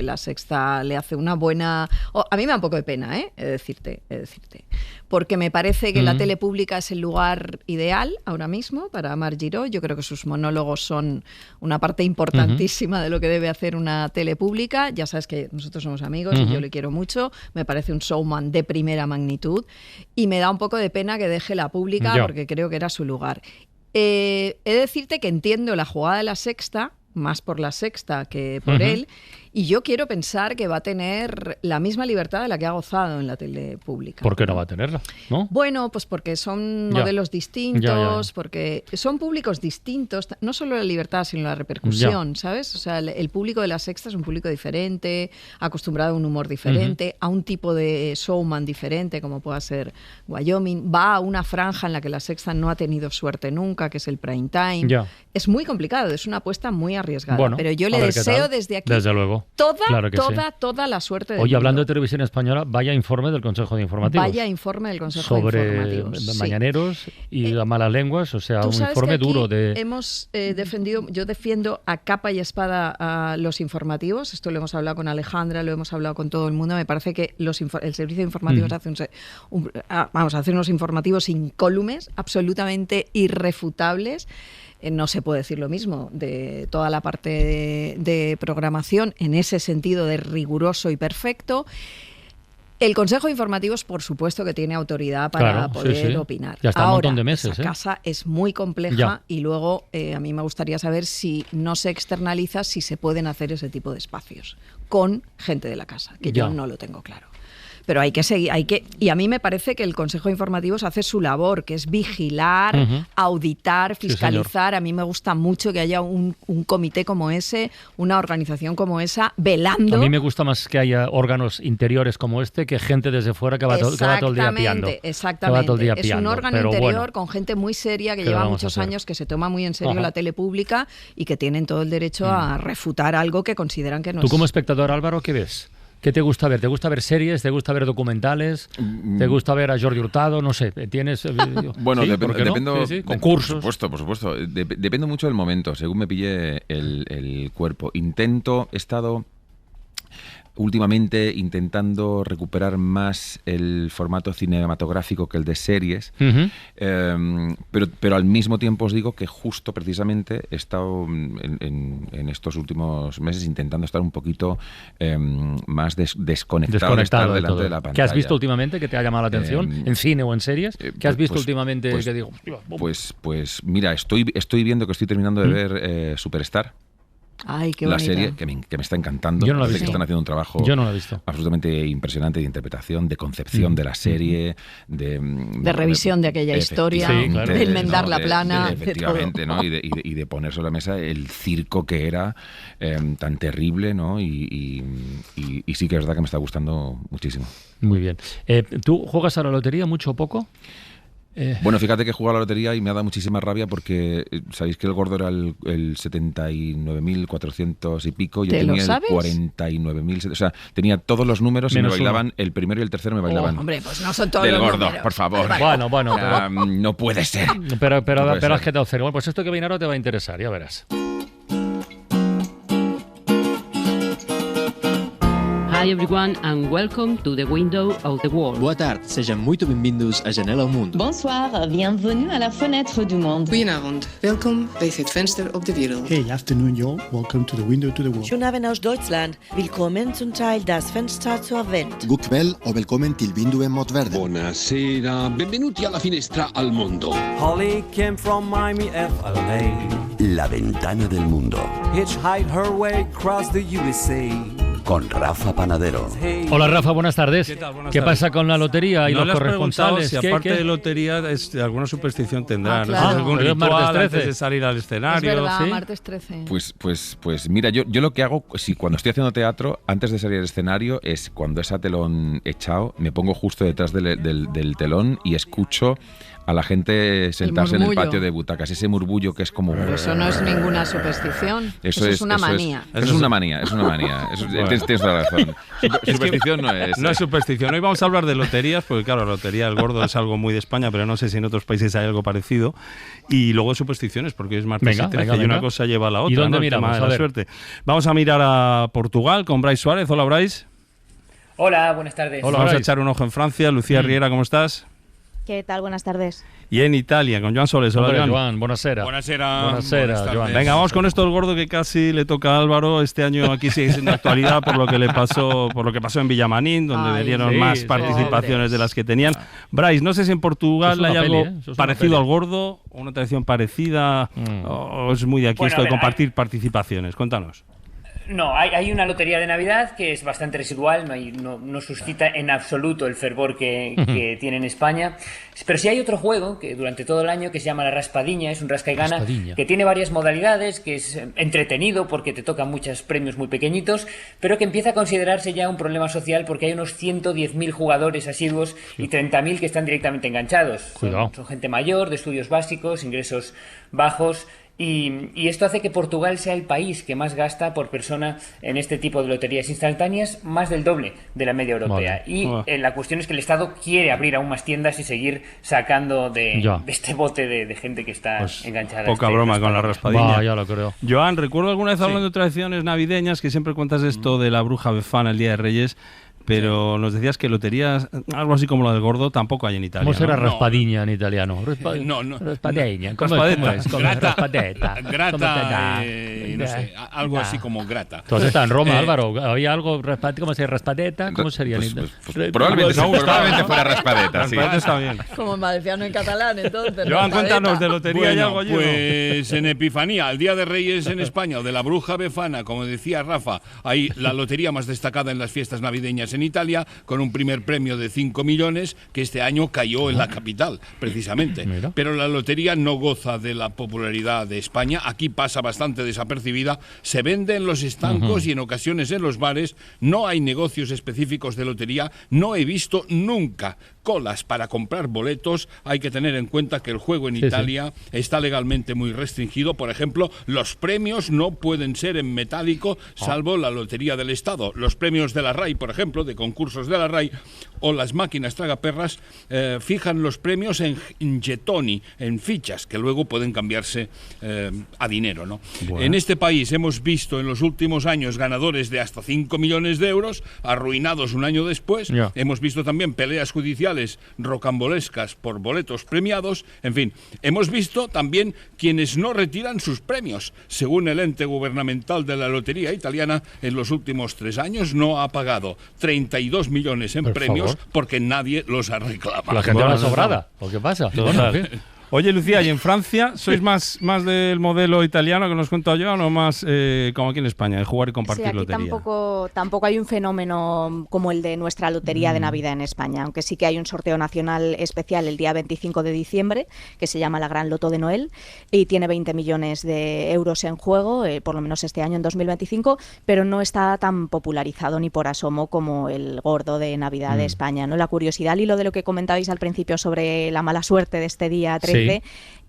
C: La Sexta le hace una buena... a mí me da un poco de pena, he de decirte. Porque me parece que la tele pública es el lugar ideal ahora mismo para Marc Giró. Yo creo que sus monólogos son una parte importantísima de lo que debe hacer una tele pública. Ya sabes que nosotros somos amigos y yo le quiero mucho. Me parece un showman de primera magnitud y me da un poco de pena que deje la pública porque creo que era su lugar. He de decirte que entiendo la jugada de La Sexta, más por La Sexta que por él, y yo quiero pensar que va a tener la misma libertad de la que ha gozado en la tele pública.
H: ¿Por qué no va a tenerla? ¿No?
C: Bueno, pues porque son modelos distintos, porque son públicos distintos, no solo la libertad, sino la repercusión, ¿sabes? O sea, el público de La Sexta es un público diferente, acostumbrado a un humor diferente, a un tipo de showman diferente, como pueda ser Wyoming, va a una franja en la que La Sexta no ha tenido suerte nunca, que es el prime time. Es muy complicado, es una apuesta muy arriesgada,
H: bueno,
C: pero yo le deseo desde aquí
H: desde luego.
C: Toda la suerte del
H: Oye, hablando
C: mundo.
H: de televisión española, vaya informe del Consejo de Informativos.
C: Vaya informe del Consejo de Informativos.
H: Sobre mañaneros y las malas lenguas, o sea, un informe duro de...
C: Hemos defendido, yo defiendo a capa y espada a los informativos, esto lo hemos hablado con Alejandra, lo hemos hablado con todo el mundo, me parece que el servicio de informativos hace unos informativos incólumes, absolutamente irrefutables. No se puede decir lo mismo de toda la parte de programación en ese sentido de riguroso y perfecto. El Consejo de Informativos, por supuesto, que tiene autoridad para poder opinar.
H: Ya está un montón de meses.
C: Esa casa es muy compleja y luego a mí me gustaría saber si no se externaliza, si se pueden hacer ese tipo de espacios con gente de la casa, que yo no lo tengo claro. Pero hay que seguir, y a mí me parece que el Consejo de Informativos hace su labor, que es vigilar, auditar, fiscalizar. A mí me gusta mucho que haya un comité como ese, una organización como esa, velando.
H: A mí me gusta más que haya órganos interiores como este que gente desde fuera que va todo el día piando.
C: Exactamente. Es un órgano interior con gente muy seria que lleva muchos años, que se toma muy en serio la tele pública y que tienen todo el derecho a refutar algo que consideran que no es.
H: ¿Tú como espectador, Álvaro, qué ves? ¿Qué te gusta ver? ¿Te gusta ver series? ¿Te gusta ver documentales? ¿Te gusta ver a Jordi Hurtado? No sé, ¿tienes...?
L: Bueno,
H: ¿sí?
L: dependo...
H: ¿Concursos?
L: Por supuesto. Depende mucho del momento, según me pille el cuerpo. He estado últimamente intentando recuperar más el formato cinematográfico que el de series, pero al mismo tiempo os digo que justo precisamente he estado en estos últimos meses intentando estar un poquito más desconectado de estar delante de la pantalla.
H: ¿Qué has visto últimamente que te ha llamado la atención en cine o en series? ¿Qué has visto últimamente que digo?
L: Pues mira, estoy viendo que estoy terminando de ver Superstar.
C: Ay, qué
L: la
C: bonita.
L: serie que me está encantando.
H: Yo no la he
L: Parece
H: visto.
L: que están haciendo un trabajo absolutamente impresionante de interpretación, de concepción de la serie, de
C: revisión de aquella historia, de enmendar la plana,
L: efectivamente,
C: de todo.
L: ¿no? Y de poner sobre la mesa el circo que era tan terrible, ¿no? Y sí que es verdad que me está gustando muchísimo.
H: Muy bien. ¿Tú juegas a la lotería mucho o poco?
L: Bueno, fíjate que he jugado a la lotería y me ha dado muchísima rabia porque sabéis que el gordo era el 79.400 y pico. Yo tenía el 49.000. O sea, tenía todos los números y me bailaban el primero y el tercero me bailaban.
C: Hombre, pues no son todos
L: del
C: los
L: gordo,
C: números.
L: por favor.
H: Bueno.
L: O sea, no puede ser.
H: Pero
L: no puede ser.
H: has quedado cero. Bueno, pues esto que viene ahora te va a interesar, ya verás.
M: Hi everyone and welcome to the Window of the World.
Q: Boa tarde, sejam muito bem-vindos à Janela ao Mundo.
R: Bonsoir, bienvenue à la fenêtre du monde.
S: Goedenavond, welkom bij het venster op de wereld.
T: Hey, afternoon y'all, welcome to the Window to the World.
U: Schönen Abend aus Deutschland, willkommen zum Teil das Fenster zur Welt.
V: God kväll och välkommen till Vinduet mot världen.
W: Buonasera, benvenuti alla finestra al mondo.
X: Holly came from Miami, FLA.
G: La ventana del mundo.
X: Hitchhiked her way across the USA.
G: Con Rafa Panadero.
H: Hola Rafa, buenas tardes.
Y: ¿Qué tal? Buenas
H: ¿Qué
Y: tardes.
H: pasa con la lotería y
Y: no
H: los corresponsales?
Y: Si aparte de lotería, alguna superstición tendrán.
C: Claro.
Y: ¿Algún
H: Pero es
Y: ritual
H: martes 13.
Y: antes de salir al escenario?
C: Es verdad,
Y: ¿sí?
C: martes 13.
L: Pues mira, yo lo que hago, cuando estoy haciendo teatro, antes de salir al escenario, es cuando ese telón echado, me pongo justo detrás del telón y escucho a la gente sentarse en el
C: murmullo.
L: patio de butacas, ese murmullo que es como...
C: Pero eso no es ninguna superstición. Eso es una manía.
L: Eso es una manía.
Y: Bueno.
L: Tienes toda la razón. Superstición no es.
Y: No es superstición. Hoy vamos a hablar de loterías, porque claro, la lotería del gordo es algo muy de España, pero no sé si en otros países hay algo parecido. Y luego supersticiones, porque es martes y 13 y una cosa lleva a la otra.
H: ¿Y dónde
Y: ¿no?
H: miramos?
Y: El tema de
H: A
Y: la
H: ver.
Y: suerte. Vamos a mirar a Portugal con Brais Suárez. Hola, Brais.
B: Hola, buenas tardes.
Y: Hola, vamos a echar un ojo en Francia. Lucía Riera, ¿cómo estás?
D: ¿Qué tal? Buenas tardes.
Y: Y en Italia, con Joan Soles. Hola,
H: Hombre,
Y: Joan.
H: buonasera.
Y: Buenas
H: Joan.
Y: Venga, vamos con esto del gordo que casi le toca a Álvaro. Este año aquí sigue siendo actualidad por lo que pasó en Villamanín, donde
H: Ay,
Y: dieron
H: sí,
Y: más
H: sí,
Y: participaciones de las que tenían. Brais, no sé si en Portugal
H: Es una
Y: hay
H: peli,
Y: algo
H: ¿eh? Eso es una
Y: parecido
H: peli.
Y: al gordo, o una tradición parecida, o es muy de aquí
B: Bueno,
Y: esto
B: a
Y: de
B: ver,
Y: compartir participaciones. Cuéntanos.
B: No, hay una lotería de Navidad que es bastante residual, no suscita en absoluto el fervor que tiene en España. Pero sí hay otro juego que durante todo el año que se llama la Raspadiña, es un rasca y gana,
H: Raspadiña.
B: que tiene varias modalidades, que es entretenido porque te tocan muchos premios muy pequeñitos, pero que empieza a considerarse ya un problema social porque hay unos 110.000 jugadores asiduos y 30.000 que están directamente enganchados.
H: Cuidado.
B: Son gente mayor, de estudios básicos, ingresos bajos. Y esto hace que Portugal sea el país que más gasta por persona en este tipo de loterías instantáneas, más del doble de la media europea.
H: Vale.
B: Y la cuestión es que el Estado quiere abrir aún más tiendas y seguir sacando de este bote de gente que está enganchada. a
Y: Poca
B: este
Y: broma con la raspadilla.
H: Ya lo creo.
Y: Joan, recuerdo alguna vez hablando de tradiciones navideñas que siempre cuentas esto de la bruja befana el Día de Reyes, pero nos decías que loterías, algo así como lo del gordo, tampoco hay en Italia.
H: ¿Cómo será
Y: ¿no?
H: raspadilla en italiano? Raspadegna. ¿Cómo es? Raspadeta.
E: Grata, no sé, algo así como grata.
H: Tú has estado en Roma, Álvaro. ¿Había algo, ¿cómo se raspadeta? ¿Cómo sería?
L: Probablemente fuera raspadeta, sí.
Y: Raspadeta está bien.
C: Como en valenciano y en catalán, entonces.
Y: Joan, cuéntanos de lotería y
E: Bueno,
Y: algo allí, ¿no?
E: pues en Epifanía, el Día de Reyes en España, o de la bruja befana, como decía Rafa, hay la lotería más destacada en las fiestas navideñas en Italia, con un primer premio de 5 millones, que este año cayó en la capital, precisamente. Pero la lotería no goza de la popularidad de España, aquí pasa bastante desapercibida, se vende en los estancos y en ocasiones en los bares, no hay negocios específicos de lotería, no he visto nunca colas para comprar boletos. Hay que tener en cuenta que el juego en Italia está legalmente muy restringido. Por ejemplo, los premios no pueden ser en metálico, salvo la Lotería del Estado. Los premios de la RAI, por ejemplo, de concursos de la RAI, o las máquinas tragaperras, fijan los premios en getoni, en fichas, que luego pueden cambiarse a dinero, ¿no?
Y: Bueno.
E: En este país hemos visto en los últimos años ganadores de hasta 5 millones de euros, arruinados un año después. Hemos visto también peleas judiciales rocambolescas por boletos premiados. En fin, hemos visto también quienes no retiran sus premios. Según el ente gubernamental de la lotería italiana, en los últimos 3 años no ha pagado 32 millones en premios porque nadie los ha reclamado.
H: La gente va sobrada. ¿O qué pasa? Bueno, en fin.
Y: Oye, Lucía, ¿y en Francia sois más del modelo italiano que nos cuenta Joan o más como aquí en España, de jugar y compartir
D: Sí, aquí
Y: lotería?
D: tampoco hay un fenómeno como el de nuestra lotería de Navidad en España, aunque sí que hay un sorteo nacional especial el día 25 de diciembre, que se llama la Gran Loto de Noel, y tiene 20 millones de euros en juego, por lo menos este año en 2025, pero no está tan popularizado ni por asomo como el gordo de Navidad de España, ¿no? La curiosidad, al hilo de lo que comentabais al principio sobre la mala suerte de este día 13,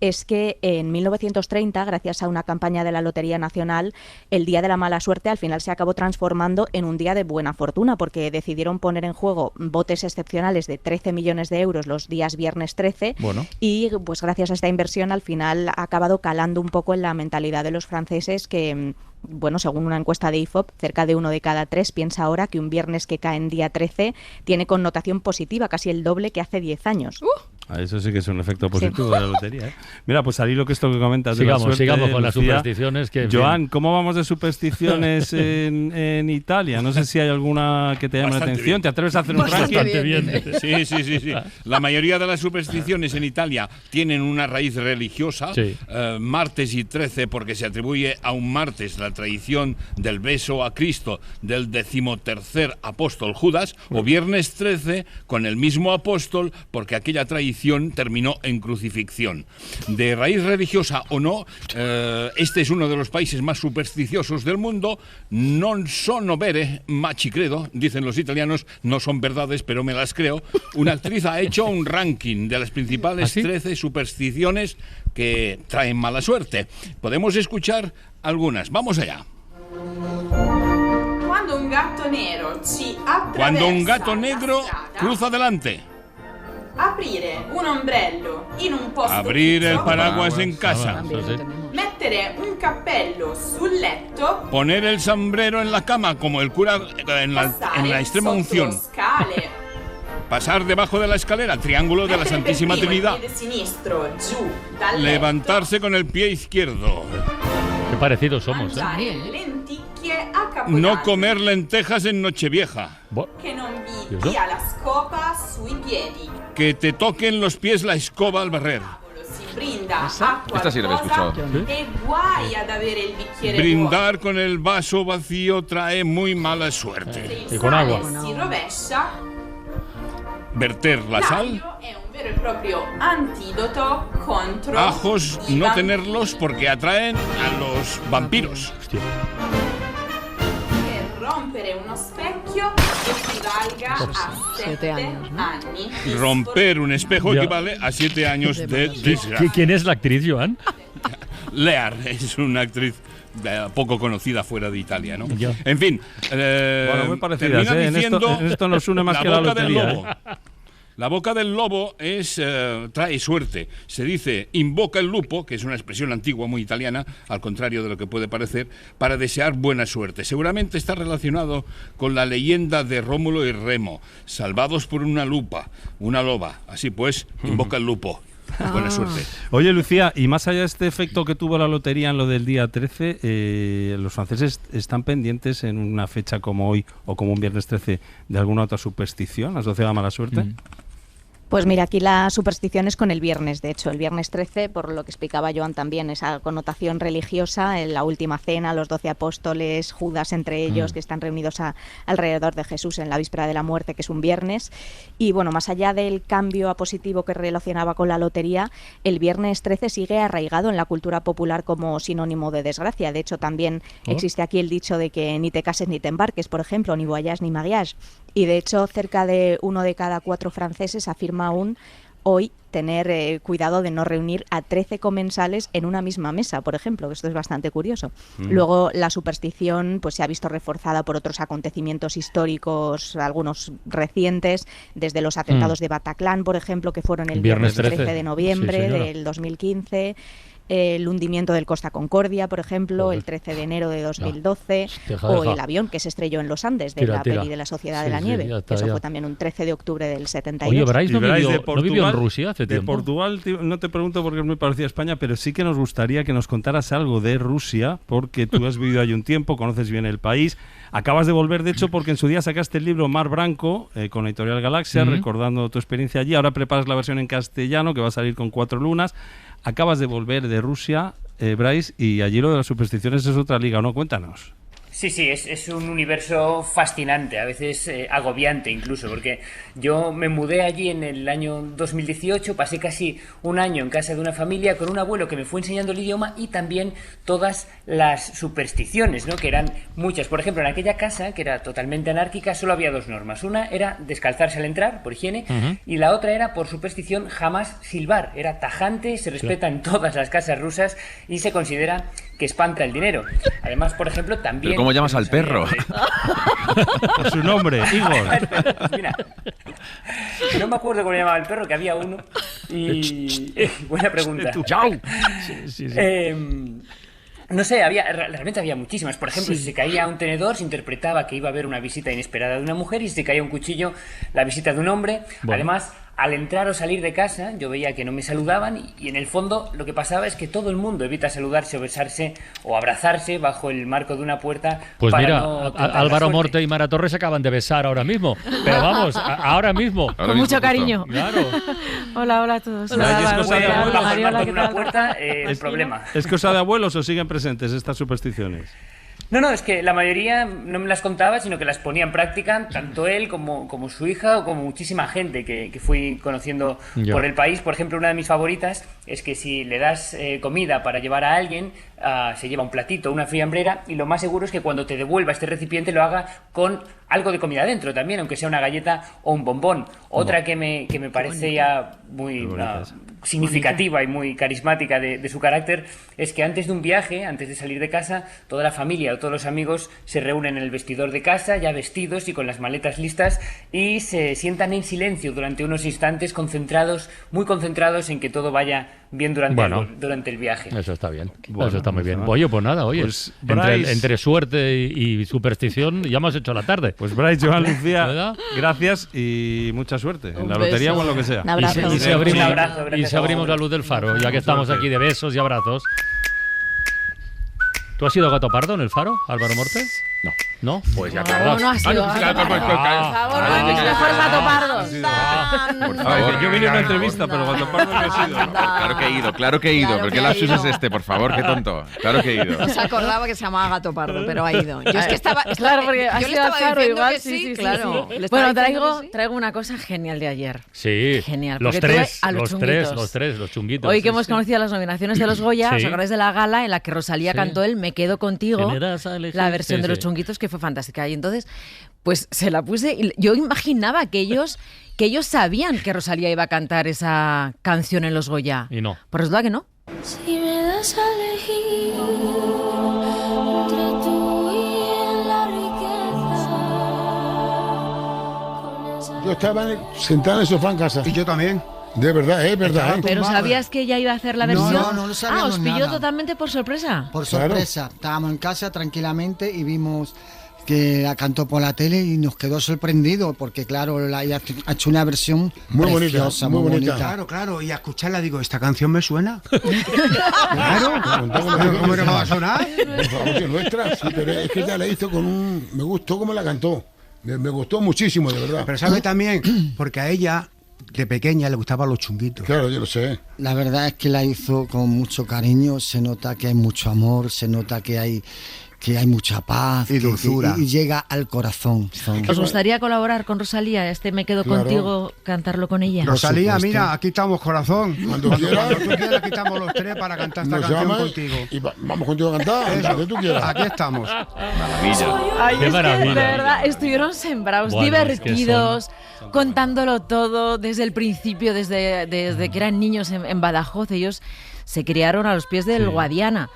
D: es que en 1930, gracias a una campaña de la Lotería Nacional, el Día de la Mala Suerte al final se acabó transformando en un día de buena fortuna, porque decidieron poner en juego botes excepcionales de 13 millones de euros los días viernes 13, y pues gracias a esta inversión al final ha acabado calando un poco en la mentalidad de los franceses que... Bueno, según una encuesta de IFOP, cerca de 1 de cada 3 piensa ahora que un viernes que cae en día 13 tiene connotación positiva, casi el doble que hace 10 años.
Y: Eso sí que es un efecto positivo de la lotería, ¿eh? Mira, pues al hilo que esto que comentas de la suerte,
H: sigamos con las
Y: Lucía,
H: supersticiones.
Y: Joan, ¿cómo vamos de supersticiones en Italia? No sé si hay alguna que te llame la atención.
E: Bien.
Y: ¿Te atreves a hacer un ranking?
E: Sí. La mayoría de las supersticiones en Italia tienen una raíz religiosa. Martes y 13 porque se atribuye a un martes la la traición del beso a Cristo del 13º apóstol Judas, o viernes 13 con el mismo apóstol porque aquella traición terminó en crucifixión. De raíz religiosa o no, este es uno de los países más supersticiosos del mundo. Non sono vere, ma ci credo, dicen los italianos, no son verdades, pero me las creo. Una actriz ha hecho un ranking de las principales 13 supersticiones que traen mala suerte. Podemos escuchar algunas. Vamos allá.
F: Cuando un gato negro
E: Cuando un gato negro cruza delante.
F: Aprire un ombrello in un posto
E: Abrir el
F: fisso.
E: paraguas en casa.
F: Mettere un cappello sul letto.
E: Poner el sombrero en la cama, como el cura en la extrema unción.
F: Scale.
E: Pasar debajo de la escalera, triángulo de la
F: Mettere
E: Santísima
F: per primo
E: Trinidad.
F: il piede sinistro giù dal
E: Levantarse con el pie izquierdo.
H: Qué parecidos somos,
F: letto. Mangiare lenticchie a Capodanno.
E: No comer lentejas en Nochevieja.
F: Che non vi dia la scopa sui piedi.
E: Que te toquen los pies la escoba al barrer.
F: Si brinda a
L: Esta sí la había
F: qualcosa
L: escuchado.
F: e guai ad avere il bicchiere
E: Brindar con el vaso vacío trae muy mala suerte.
F: vuoto. Il sale si rovescia.
E: Verter la sal.
F: L'aglio è un vero e proprio antidoto contro
E: Ajos,
F: i
E: no
F: vampiri.
E: tenerlos porque atraen a los vampiros.
F: Per rompere uno specchio equivalga a 7 anni.
E: Romper un espejo
H: Ya.
E: equivale a 7 años de desgracia.
H: ¿Quién es la actriz, Joan?
E: Lear es una actriz poco conocida fuera de Italia, ¿no? En fin,
Y: Bueno, muy parecidas,
E: termina
Y: ¿eh?
E: diciendo
Y: En esto nos une más que la
E: boca del
Y: lotería,
E: lobo. La boca del lobo trae suerte. Se dice invoca el lupo, que es una expresión antigua muy italiana, al contrario de lo que puede parecer, para desear buena suerte. Seguramente está relacionado con la leyenda de Rómulo y Remo, salvados por una loba. Así pues, invoca el lupo. Buena suerte.
Y: Oye, Lucía, y más allá de este efecto que tuvo la lotería en lo del día 13, los franceses están pendientes en una fecha como hoy o como un viernes 13 de alguna otra superstición asociada a mala suerte.
D: Pues mira, aquí la superstición es con el viernes, de hecho, el viernes 13, por lo que explicaba Joan también, esa connotación religiosa, en la última cena, los 12 apóstoles, Judas entre ellos, que están reunidos alrededor de Jesús en la víspera de la muerte, que es un viernes. Y bueno, más allá del cambio a positivo que relacionaba con la lotería, el viernes 13 sigue arraigado en la cultura popular como sinónimo de desgracia. De hecho, también existe aquí el dicho de que ni te cases ni te embarques, por ejemplo, ni voyage ni mariage. Y de hecho, cerca de 1 de cada 4 franceses afirma aún hoy tener cuidado de no reunir a 13 comensales en una misma mesa, por ejemplo, que esto es bastante curioso. Luego, la superstición pues se ha visto reforzada por otros acontecimientos históricos, algunos recientes, desde los atentados de Bataclan, por ejemplo, que fueron el viernes 13 de noviembre del 2015, el hundimiento del Costa Concordia, por ejemplo, el 13 de enero de 2012, o el avión que se estrelló en los Andes de la peli de la Sociedad de la Nieve, que eso fue también un 13 de octubre del 72.
H: Oye, Bryce no vivió en Rusia hace tiempo.
Y: De Portugal, no te pregunto porque es muy parecida a España, pero sí que nos gustaría que nos contaras algo de Rusia, porque tú has vivido allí un tiempo, conoces bien el país. Acabas de volver, de hecho, porque en su día sacaste el libro Mar Branco con la editorial Galaxia, recordando tu experiencia allí. Ahora preparas la versión en castellano, que va a salir con 4 lunas. Acabas de volver de Rusia, Bryce, y allí lo de las supersticiones es otra liga, ¿no? Cuéntanos.
B: Sí, es un universo fascinante, a veces agobiante incluso, porque yo me mudé allí en el año 2018, pasé casi un año en casa de una familia con un abuelo que me fue enseñando el idioma y también todas las supersticiones, ¿no? Que eran muchas. Por ejemplo, en aquella casa, que era totalmente anárquica, solo había 2 normas. Una era descalzarse al entrar, por higiene, y la otra era, por superstición, jamás silbar. Era tajante, se respeta en todas las casas rusas y se considera que espanta el dinero. Además, por ejemplo, también...
L: ¿Cómo llamas al perro?
Y: Por su nombre, Igor.
B: Mira, no me acuerdo cómo llamaba el perro, que había uno. Y... buena pregunta.
Y: ¡Chao!
B: No sé, realmente había muchísimas. Por ejemplo, si se caía un tenedor, se interpretaba que iba a haber una visita inesperada de una mujer, y si se caía un cuchillo, la visita de un hombre. Bueno. Además, al entrar o salir de casa, yo veía que no me saludaban, y en el fondo lo que pasaba es que todo el mundo evita saludarse o besarse o abrazarse bajo el marco de una puerta.
H: Pues
B: para
H: mira,
B: no
H: Álvaro Morte y Mara Torres se acaban de besar ahora mismo. Pero vamos, ahora mismo.
I: Con mucho cariño.
H: Claro.
I: Hola a todos.
B: Hola, Mariola, ¿qué tal? El problema.
Y: ¿Es cosa de abuelos o siguen presentes estas supersticiones?
B: No, es que la mayoría no me las contaba, sino que las ponía en práctica, tanto él como su hija o como muchísima gente que fui conociendo por el país. Por ejemplo, una de mis favoritas es que si le das comida para llevar a alguien, se lleva un platito, una friambrera, y lo más seguro es que cuando te devuelva este recipiente lo haga con algo de comida dentro también, aunque sea una galleta o un bombón. Otra que me parece ya muy significativa y muy carismática de su carácter es que antes de un viaje, antes de salir de casa, toda la familia o todos los amigos se reúnen en el vestidor de casa, ya vestidos y con las maletas listas, y se sientan en silencio durante unos instantes, muy concentrados en que todo vaya bien durante el viaje.
H: Eso está bien, eso está muy bien. Oye, pues nada, pues entre suerte y superstición ya hemos hecho la tarde.
Y: Pues Bryce, Joan, Lucía, gracias y mucha suerte en la lotería o en lo que sea.
D: Un abrazo.
H: Y se abrimos la luz del Faro, ya que estamos aquí de besos y abrazos. ¿Tú has sido gato pardo en el Faro, Álvaro Morte?
L: No.
H: ¿No? Pues ya acabas.
I: No ha sido gato pardo. Por favor, mis mejores gato pardos.
Y: Yo vine a una entrevista, pero gato pardo no he sido.
L: Claro que he ido. ¿Por qué lapsus es este? Por favor, qué tonto. Claro que he ido.
C: No se acordaba que se llamaba gato pardo, pero ha ido. Yo es que estaba...
I: Claro, porque
C: yo le estaba diciendo
I: igual,
C: que sí, claro.
I: Sí. Bueno, traigo una cosa genial de ayer.
H: Sí.
I: Genial.
H: Los tres, los chunguitos.
I: Hoy que hemos conocido las nominaciones de los Goya, ¿os acordáis de la gala en la que Rosalía cantó el Me quedo contigo? La versión de los chunguitos, que fue fantástica. Y entonces, pues se la puse y yo imaginaba que ellos sabían que Rosalía iba a cantar esa canción en los Goya.
H: Y no.
I: Pues resulta que no.
A: Si me das a elegir entre tú y la riqueza.
J: Yo estaba sentada en el sofá en casa.
K: Y yo también.
J: De verdad, es verdad.
I: ¿Pero sabías que ella iba a hacer la versión?
K: No lo sabíamos.
I: ¿Os pilló totalmente por sorpresa?
K: Por sorpresa. Claro. Estábamos en casa tranquilamente y vimos que la cantó por la tele y nos quedó sorprendido porque, claro, ella ha hecho una versión muy preciosa, muy bonita. Claro, y a escucharla digo, ¿esta canción me suena? Claro, ¿cómo no va a sonar?
J: Por favor, que es nuestra, sí, pero es que ella la hizo me gustó cómo la cantó, me gustó muchísimo, de verdad.
K: Pero sabe también, porque a ella de pequeña le gustaban los chunguitos.
J: Claro, yo lo sé.
K: La verdad es que la hizo con mucho cariño, se nota que hay mucho amor, se nota que hay mucha paz y dulzura. Y llega al corazón.
I: ¿Os gustaría colaborar con Rosalía? Me quedo contigo, cantarlo con ella.
K: Rosalía, mira, aquí estamos, corazón. Cuando quieras, aquí estamos los tres para cantar esta canción contigo.
J: Y vamos contigo a cantar, lo que tú quieras.
K: Aquí estamos.
L: Maravilla.
I: Ay, qué maravilla. De verdad, estuvieron sembrados, divertidos, contándolo todo desde el principio, desde que eran niños en Badajoz. Ellos se criaron a los pies del Guadiana,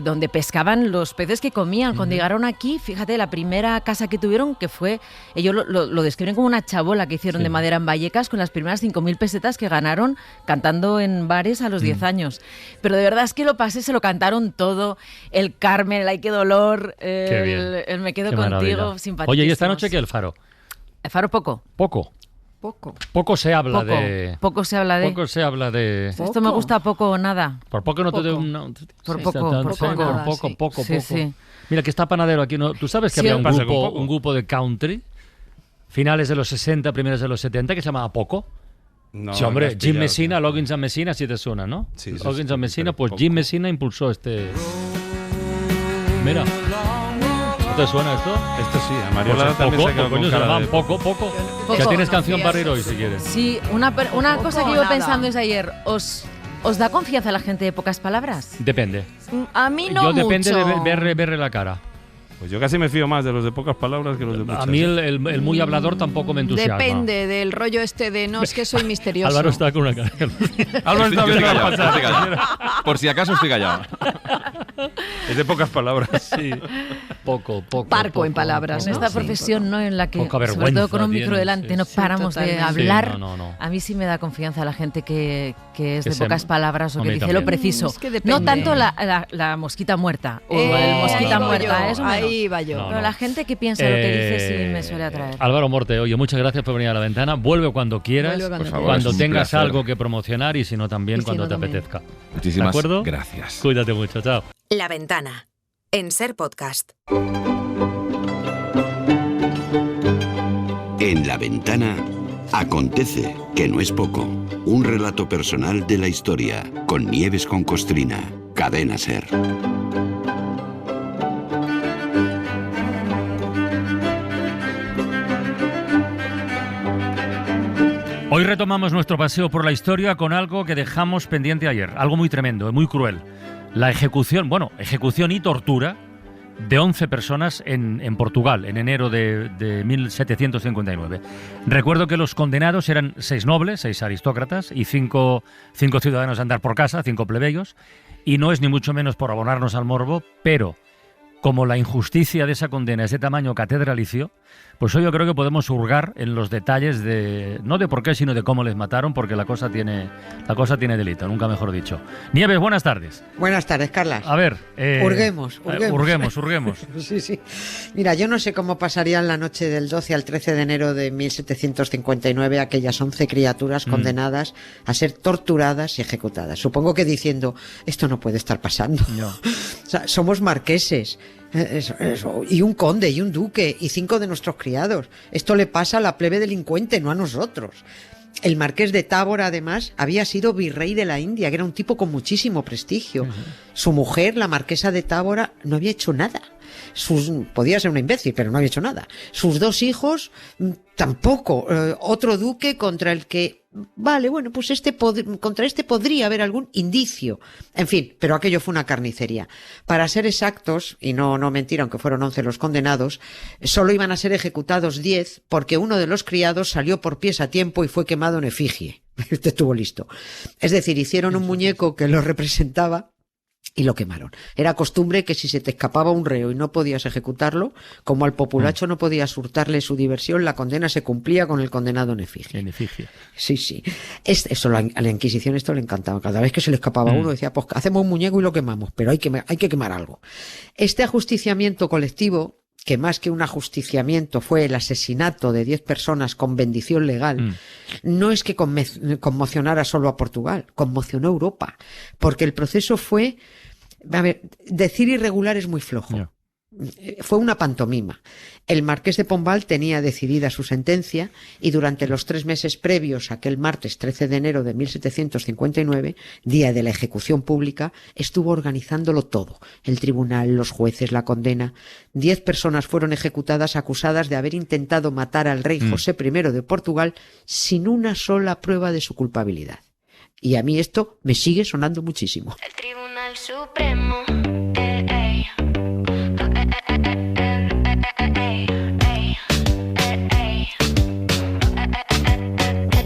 I: donde pescaban los peces que comían. Cuando llegaron aquí, fíjate, la primera casa que tuvieron, que fue, ellos lo describen como una chabola que hicieron de madera en Vallecas, con las primeras 5.000 pesetas que ganaron cantando en bares a los 10 años. Pero de verdad es que se lo cantaron todo. El Carmen, el Ay, qué dolor, el Me quedo contigo, simpaticísimos.
H: Oye, ¿y esta noche qué el Faro?
I: El Faro poco.
H: Poco se habla de...
I: Poco se habla de... Esto me gusta poco o nada.
H: Por poco no te doy un...
I: Por poco.
H: Sí. Mira, que está Panadero aquí. ¿No? ¿Tú sabes que había un grupo de country, finales de los 60, primeros de los 70, que se llamaba Poco?
Y: No,
H: sí, hombre, Jim Messina, Loggins and Messina, si te suena, ¿no?
Y: Sí,
H: Loggins and Messina, pues Jim Messina impulsó Mira. ¿Te suena esto?
Y: Esto sí, a Mariola también se quedó con cara de...
H: Poco. Ya tienes canción para ir hoy, si quieres.
I: Sí, una cosa que iba pensando es ayer, ¿os da confianza la gente de pocas palabras?
H: Depende.
I: A mí no mucho.
H: Depende de verle la cara.
Y: Pues yo casi me fío más de los de pocas palabras que los de muchas.
H: A mí el muy hablador tampoco me entusiasma.
C: Depende del rollo no es que soy misterioso.
H: Álvaro está con una cara.
Y: Álvaro está viendo
L: qué pasa. Por si acaso estoy callado.
Y: Es de pocas palabras.
H: Sí. Poco.
C: Parco en palabras.
I: En esta profesión, ¿no? En la que, sobre todo con un micro delante, no paramos de hablar.
H: Sí, no.
I: A mí sí me da confianza la gente que es de pocas palabras o que dice
H: también.
I: Lo preciso.
C: Es que
I: no tanto la mosquita muerta o el mosquita muerta. Eso
C: ahí va yo.
I: Pero la gente que piensa lo que dice sí me suele atraer.
H: Álvaro Morte, oye, muchas gracias por venir a La Ventana. Vuelve cuando quieras, cuando tengas algo que promocionar y si no también cuando te apetezca.
L: Muchísimas gracias.
H: Cuídate mucho, chao.
N: La Ventana, en Ser Podcast.
G: En La Ventana acontece, que no es poco. Un relato personal de la historia, con Nieves con Costrina, Cadena Ser.
H: Hoy retomamos nuestro paseo por la historia con algo que dejamos pendiente ayer, algo muy tremendo, muy cruel. La ejecución y tortura de 11 personas en Portugal, en enero de 1759. Recuerdo que los condenados eran 6 nobles, 6 aristócratas y 5 ciudadanos a andar por casa, 5 plebeyos, y no es ni mucho menos por abonarnos al morbo, pero como la injusticia de esa condena es de tamaño catedralicio, pues hoy yo creo que podemos hurgar en los detalles no de por qué, sino de cómo les mataron, porque la cosa tiene delito, nunca mejor dicho. Nieves, buenas tardes.
M: Buenas tardes, Carlas.
H: A ver...
M: Hurguemos.
H: Sí.
M: Mira, yo no sé cómo pasarían la noche del 12 al 13 de enero de 1759 aquellas 11 criaturas condenadas a ser torturadas y ejecutadas. Supongo que diciendo, esto no puede estar pasando.
H: No.
M: O sea, somos marqueses. Eso, y un conde y un duque y 5 de nuestros criados. Esto le pasa a la plebe delincuente, no a nosotros. El marqués de Tábora, además, había sido virrey de la India, que era un tipo con muchísimo prestigio. Su mujer, la marquesa de Tábora, no había hecho nada. Podía ser una imbécil, pero no había hecho nada. Sus 2 hijos, tampoco. Otro duque contra el que... Vale, bueno, pues contra este podría haber algún indicio. En fin, pero aquello fue una carnicería. Para ser exactos, y no mentir, aunque fueron 11 los condenados, solo iban a ser ejecutados 10 porque uno de los criados salió por pies a tiempo y fue quemado en efigie. Este estuvo listo. Es decir, hicieron un muñeco que lo representaba y lo quemaron. Era costumbre que si se te escapaba un reo y no podías ejecutarlo, como al populacho no podías hurtarle su diversión, la condena se cumplía con el condenado en efigie.
H: En efigie.
M: Sí. Eso a la Inquisición esto le encantaba. Cada vez que se le escapaba uno decía, pues hacemos un muñeco y lo quemamos, pero hay que quemar algo. Este ajusticiamiento colectivo, que más que un ajusticiamiento fue el asesinato de 10 personas con bendición legal, no es que conmocionara solo a Portugal, conmocionó a Europa, porque el proceso fue, decir irregular es muy flojo. Yeah. Fue una pantomima. El marqués de Pombal tenía decidida su sentencia y durante los 3 meses previos a aquel martes 13 de enero de 1759, día de la ejecución pública, estuvo organizándolo todo. El tribunal, los jueces, la condena. 10 personas fueron ejecutadas acusadas de haber intentado matar al rey José I de Portugal sin una sola prueba de su culpabilidad. Y a mí esto me sigue sonando muchísimo.
A: El Tribunal Supremo.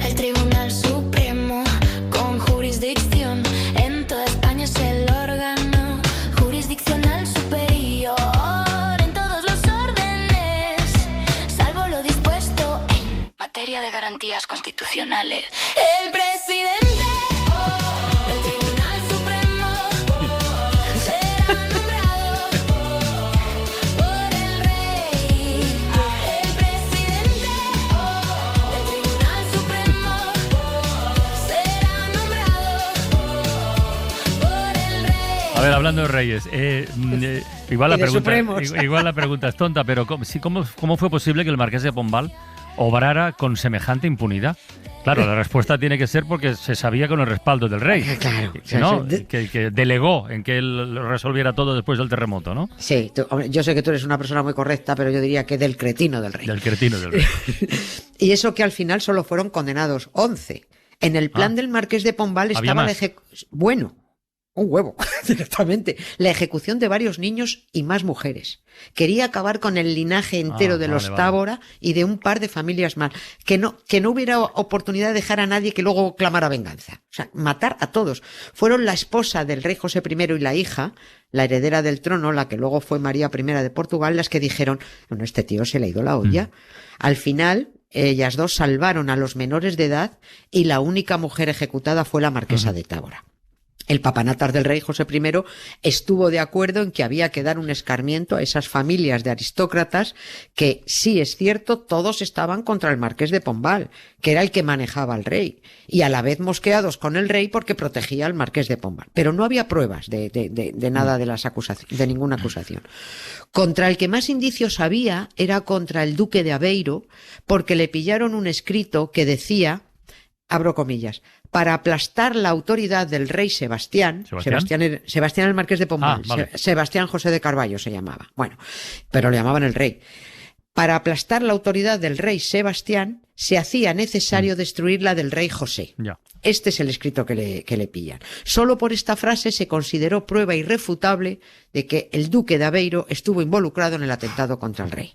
A: El Tribunal Supremo, con jurisdicción en toda España, es el órgano jurisdiccional superior en todos los órdenes, salvo lo dispuesto en materia de garantías constitucionales. El presidente.
H: A ver, hablando de reyes, igual la pregunta es tonta, pero ¿cómo fue posible que el marqués de Pombal obrara con semejante impunidad? Claro, la respuesta tiene que ser porque se sabía con el respaldo del rey,
M: claro,
H: ¿no? Que delegó en que él resolviera todo después del terremoto, ¿no?
M: Sí, yo sé que tú eres una persona muy correcta, pero yo diría que del cretino del rey.
H: Del cretino del rey.
M: Y eso que al final solo fueron condenados 11. En el plan del marqués de Pombal estaba la ejecución... Bueno, un huevo, directamente. La ejecución de varios niños y más mujeres. Quería acabar con el linaje entero de los Tábora y de un par de familias más. Que no hubiera oportunidad de dejar a nadie que luego clamara venganza. O sea, matar a todos. Fueron la esposa del rey José I y la hija, la heredera del trono, la que luego fue María I de Portugal, las que dijeron, bueno, este tío se le ha ido la olla. Al final, ellas dos salvaron a los menores de edad y la única mujer ejecutada fue la marquesa de Tábora. El papanatas del rey José I estuvo de acuerdo en que había que dar un escarmiento a esas familias de aristócratas que, sí es cierto, todos estaban contra el marqués de Pombal, que era el que manejaba al rey, y a la vez mosqueados con el rey porque protegía al marqués de Pombal. Pero no había pruebas de nada de ninguna acusación. Contra el que más indicios había era contra el duque de Aveiro, porque le pillaron un escrito que decía, abro comillas, para aplastar la autoridad del rey Sebastián el marqués de Pombal, vale. Sebastián José de Carballo se llamaba, bueno, pero le llamaban el rey, para aplastar la autoridad del rey Sebastián se hacía necesario destruir la del rey José.
H: Ya.
M: Este es el escrito que le pillan. Solo por esta frase se consideró prueba irrefutable de que el duque de Aveiro estuvo involucrado en el atentado contra el rey.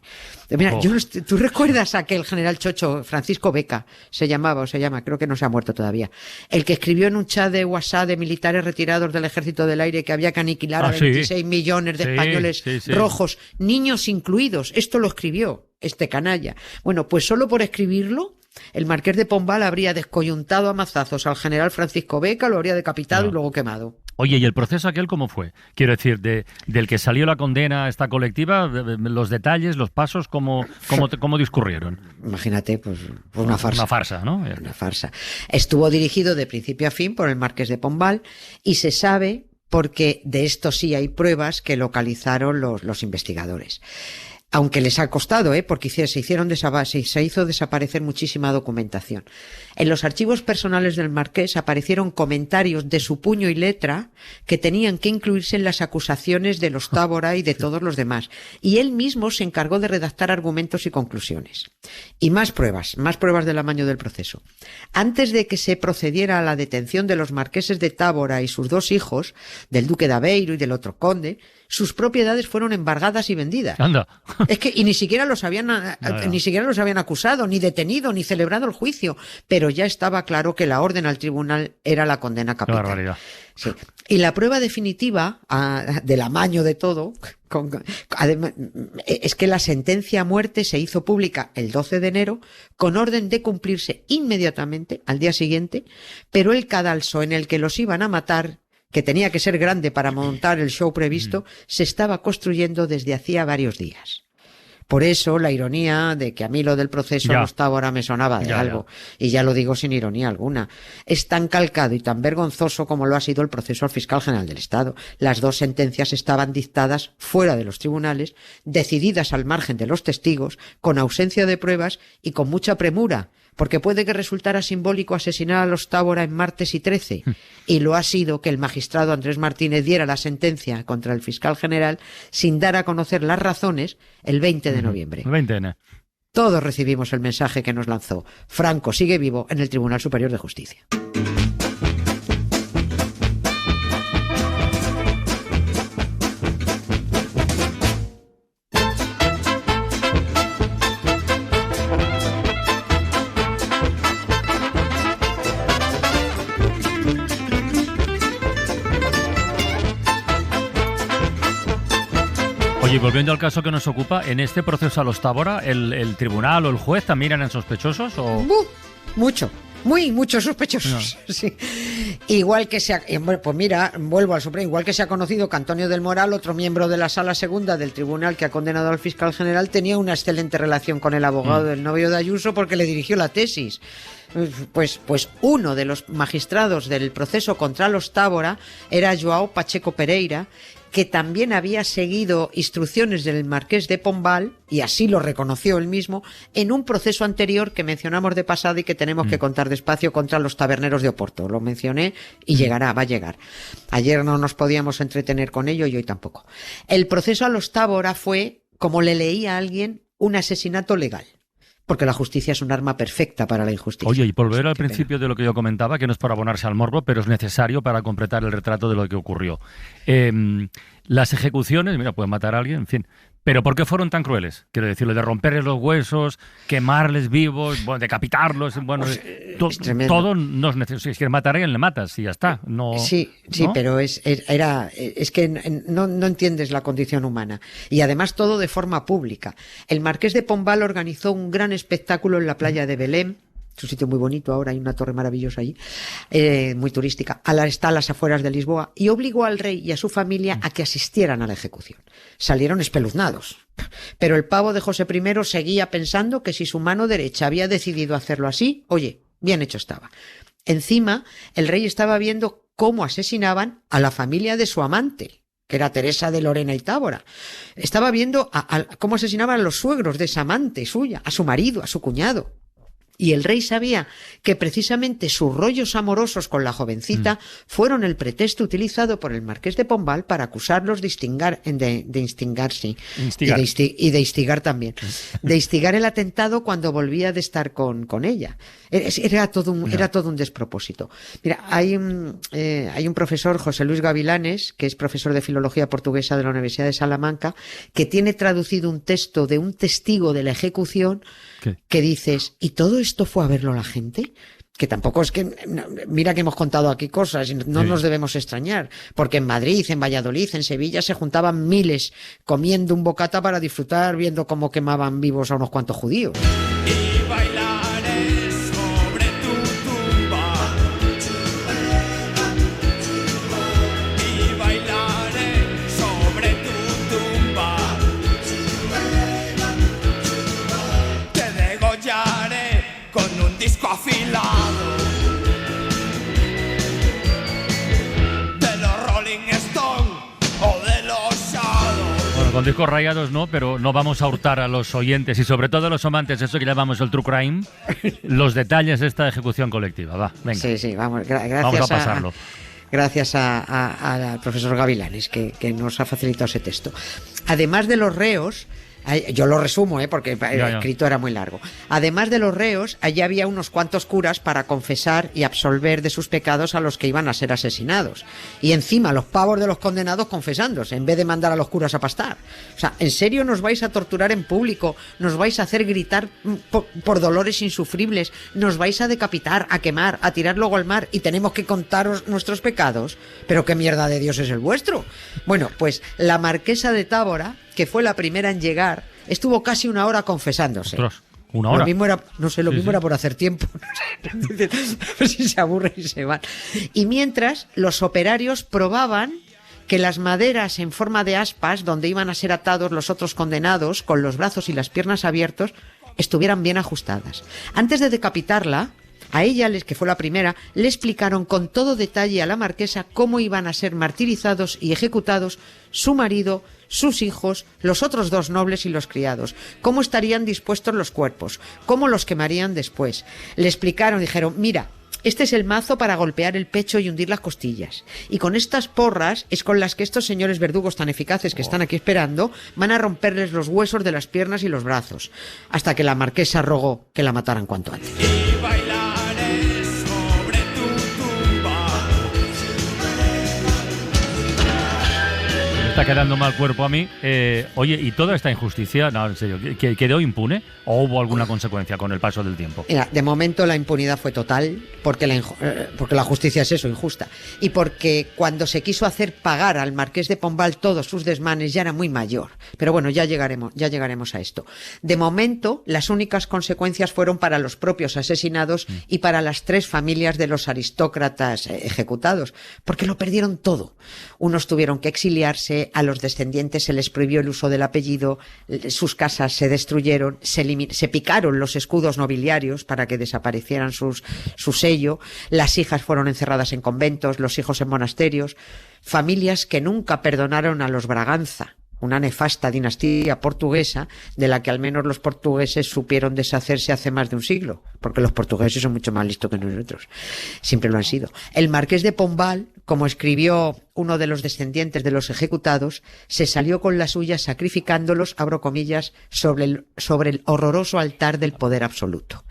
M: Mira, ¿tú recuerdas a aquel general chocho, Francisco Beca, se llama, creo que no se ha muerto todavía, el que escribió en un chat de WhatsApp de militares retirados del Ejército del Aire que había que aniquilar a 26 millones de españoles rojos, niños incluidos? Esto lo escribió este canalla. Bueno, pues solo por escribirlo, el marqués de Pombal habría descoyuntado a mazazos al general Francisco Beca, lo habría decapitado y luego quemado.
H: Oye, ¿y el proceso aquel cómo fue? Quiero decir, del que salió la condena a esta colectiva, los detalles, los pasos, ¿cómo discurrieron?
M: Imagínate, pues una farsa.
H: Una farsa, ¿no?
M: Una farsa. Estuvo dirigido de principio a fin por el marqués de Pombal y se sabe, porque de esto sí hay pruebas, que localizaron los investigadores. Aunque les ha costado, porque se hizo desaparecer muchísima documentación. En los archivos personales del marqués aparecieron comentarios de su puño y letra que tenían que incluirse en las acusaciones de los Tábora y de todos los demás. Y él mismo se encargó de redactar argumentos y conclusiones. Y más pruebas del amaño del proceso. Antes de que se procediera a la detención de los marqueses de Tábora y sus 2 hijos, del duque de Aveiro y del otro conde, sus propiedades fueron embargadas y vendidas.
H: Anda.
M: Es que ni siquiera los habían acusado, ni detenido, ni celebrado el juicio, pero ya estaba claro que la orden al tribunal era la condena capital.
H: Qué barbaridad.
M: Sí. Y la prueba definitiva del amaño de todo es que la sentencia a muerte se hizo pública el 12 de enero con orden de cumplirse inmediatamente al día siguiente, pero el cadalso en el que los iban a matar, que tenía que ser grande para montar el show previsto, se estaba construyendo desde hacía varios días. Por eso la ironía de que a mí lo del proceso no estaba ahora me sonaba de algo. Y ya lo digo sin ironía alguna. Es tan calcado y tan vergonzoso como lo ha sido el proceso al fiscal general del Estado. Las 2 sentencias estaban dictadas fuera de los tribunales, decididas al margen de los testigos, con ausencia de pruebas y con mucha premura, porque puede que resultara simbólico asesinar a los Tábora en martes y 13, y lo ha sido que el magistrado Andrés Martínez diera la sentencia contra el fiscal general sin dar a conocer las razones el 20 de noviembre.
H: 20N.
M: Todos recibimos el mensaje que nos lanzó: Franco sigue vivo en el Tribunal Superior de Justicia.
H: Oye, volviendo al caso que nos ocupa, ¿en este proceso a los Tábora, el tribunal o el juez también eran sospechosos? ¿O?
M: Muchos sospechosos. No. Sí. Igual que pues mira, vuelvo al Supremo, igual que se ha conocido que Antonio del Moral, otro miembro de la Sala Segunda del tribunal que ha condenado al fiscal general, tenía una excelente relación con el abogado del novio de Ayuso porque le dirigió la tesis. Pues uno de los magistrados del proceso contra los Tábora era Joao Pacheco Pereira, que también había seguido instrucciones del marqués de Pombal, y así lo reconoció él mismo, en un proceso anterior que mencionamos de pasada y que tenemos que contar despacio, contra los taberneros de Oporto. Lo mencioné y va a llegar. Ayer no nos podíamos entretener con ello y hoy tampoco. El proceso a los Tábora fue, como le leía a alguien, un asesinato legal. Porque la justicia es un arma perfecta para la injusticia.
H: Oye, y volver al principio de lo que yo comentaba, que no es para abonarse al morbo, pero es necesario para completar el retrato de lo que ocurrió. Las ejecuciones, mira, pueden matar a alguien, en fin. ¿Pero por qué fueron tan crueles? Quiero decirlo, de romperles los huesos, quemarles vivos, decapitarlos, todo no es necesario. Si quieres matar a alguien, le matas y ya está. No,
M: sí,
H: ¿no?
M: Pero es que no entiendes la condición humana. Y además todo de forma pública. El marqués de Pombal organizó un gran espectáculo en la playa de Belém. Es un sitio muy bonito ahora, hay una torre maravillosa allí, muy turística. Está a las afueras de Lisboa, y obligó al rey y a su familia a que asistieran a la ejecución. Salieron espeluznados. Pero el pavo de José I seguía pensando que si su mano derecha había decidido hacerlo así, oye, bien hecho estaba. Encima, el rey estaba viendo cómo asesinaban a la familia de su amante, que era Teresa de Lorena y Tábora. Estaba viendo cómo asesinaban a los suegros de esa amante suya, a su marido, a su cuñado. Y el rey sabía que precisamente sus rollos amorosos con la jovencita fueron el pretexto utilizado por el marqués de Pombal para acusarlos de instigar también. De instigar el atentado cuando volvía de estar con ella. Era todo un despropósito. Mira, hay un profesor, José Luis Gavilanes, que es profesor de filología portuguesa de la Universidad de Salamanca, que tiene traducido un texto de un testigo de la ejecución. ¿Qué? Que dices, ¿y todo esto fue a verlo la gente? Que tampoco es que, mira que hemos contado aquí cosas y no nos debemos extrañar, porque en Madrid, en Valladolid, en Sevilla se juntaban miles comiendo un bocata para disfrutar viendo cómo quemaban vivos a unos cuantos judíos.
O: Y bailaré sobre tu tumba. Y bailaré sobre tu tumba. Te degollaré con un disco afilado.
H: Con discos rayados no, pero no vamos a hurtar a los oyentes y sobre todo a los amantes, eso que llamamos el true crime, los detalles de esta ejecución colectiva. Va, venga.
M: Sí, vamos, gracias
H: vamos a pasarlo.
M: Gracias al profesor Gavilanes, que nos ha facilitado ese texto. Además de los reos, yo lo resumo, porque el escrito era muy largo. Además de los reos, allí había unos cuantos curas para confesar y absolver de sus pecados a los que iban a ser asesinados. Y encima los pavos de los condenados confesándose, en vez de mandar a los curas a pastar. O sea, ¿en serio nos vais a torturar en público? ¿Nos vais a hacer gritar por dolores insufribles? ¿Nos vais a decapitar, a quemar, a tirar luego al mar y tenemos que contaros nuestros pecados? ¿Pero qué mierda de Dios es el vuestro? Bueno, pues la marquesa de Tábora, que fue la primera en llegar, estuvo casi una hora confesándose.
H: Ostras, ¿una hora?
M: Lo mismo era, era por hacer tiempo. No sé. A ver si se aburren y se van. Y mientras, los operarios probaban que las maderas en forma de aspas, donde iban a ser atados los otros condenados, con los brazos y las piernas abiertos, estuvieran bien ajustadas. Antes de decapitarla, a ella, que fue la primera, le explicaron con todo detalle a la marquesa cómo iban a ser martirizados y ejecutados su marido, sus hijos, los otros dos nobles y los criados, cómo estarían dispuestos los cuerpos, cómo los quemarían después. Le explicaron, dijeron, mira, este es el mazo para golpear el pecho y hundir las costillas. Y con estas porras es con las que estos señores verdugos tan eficaces que están aquí esperando van a romperles los huesos de las piernas y los brazos. Hasta que la marquesa rogó que la mataran cuanto antes.
H: Está quedando mal cuerpo a mí. Oye, ¿y toda esta injusticia, no, en serio, quedó impune o hubo alguna consecuencia con el paso del tiempo?
M: Mira, de momento la impunidad fue total porque la justicia es eso, injusta. Y porque cuando se quiso hacer pagar al marqués de Pombal todos sus desmanes ya era muy mayor. Pero bueno, ya llegaremos a esto. De momento, las únicas consecuencias fueron para los propios asesinados y para las 3 familias de los aristócratas ejecutados, porque lo perdieron todo. Unos tuvieron que exiliarse, a los descendientes se les prohibió el uso del apellido, sus casas se destruyeron, se picaron los escudos nobiliarios para que desaparecieran su sello, las hijas fueron encerradas en conventos, los hijos en monasterios, familias que nunca perdonaron a los Braganza, una nefasta dinastía portuguesa de la que al menos los portugueses supieron deshacerse hace más de un siglo, porque los portugueses son mucho más listos que nosotros, siempre lo han sido. El marqués de Pombal, como escribió uno de los descendientes de los ejecutados, se salió con la suya sacrificándolos, abro comillas, sobre el horroroso altar del poder absoluto.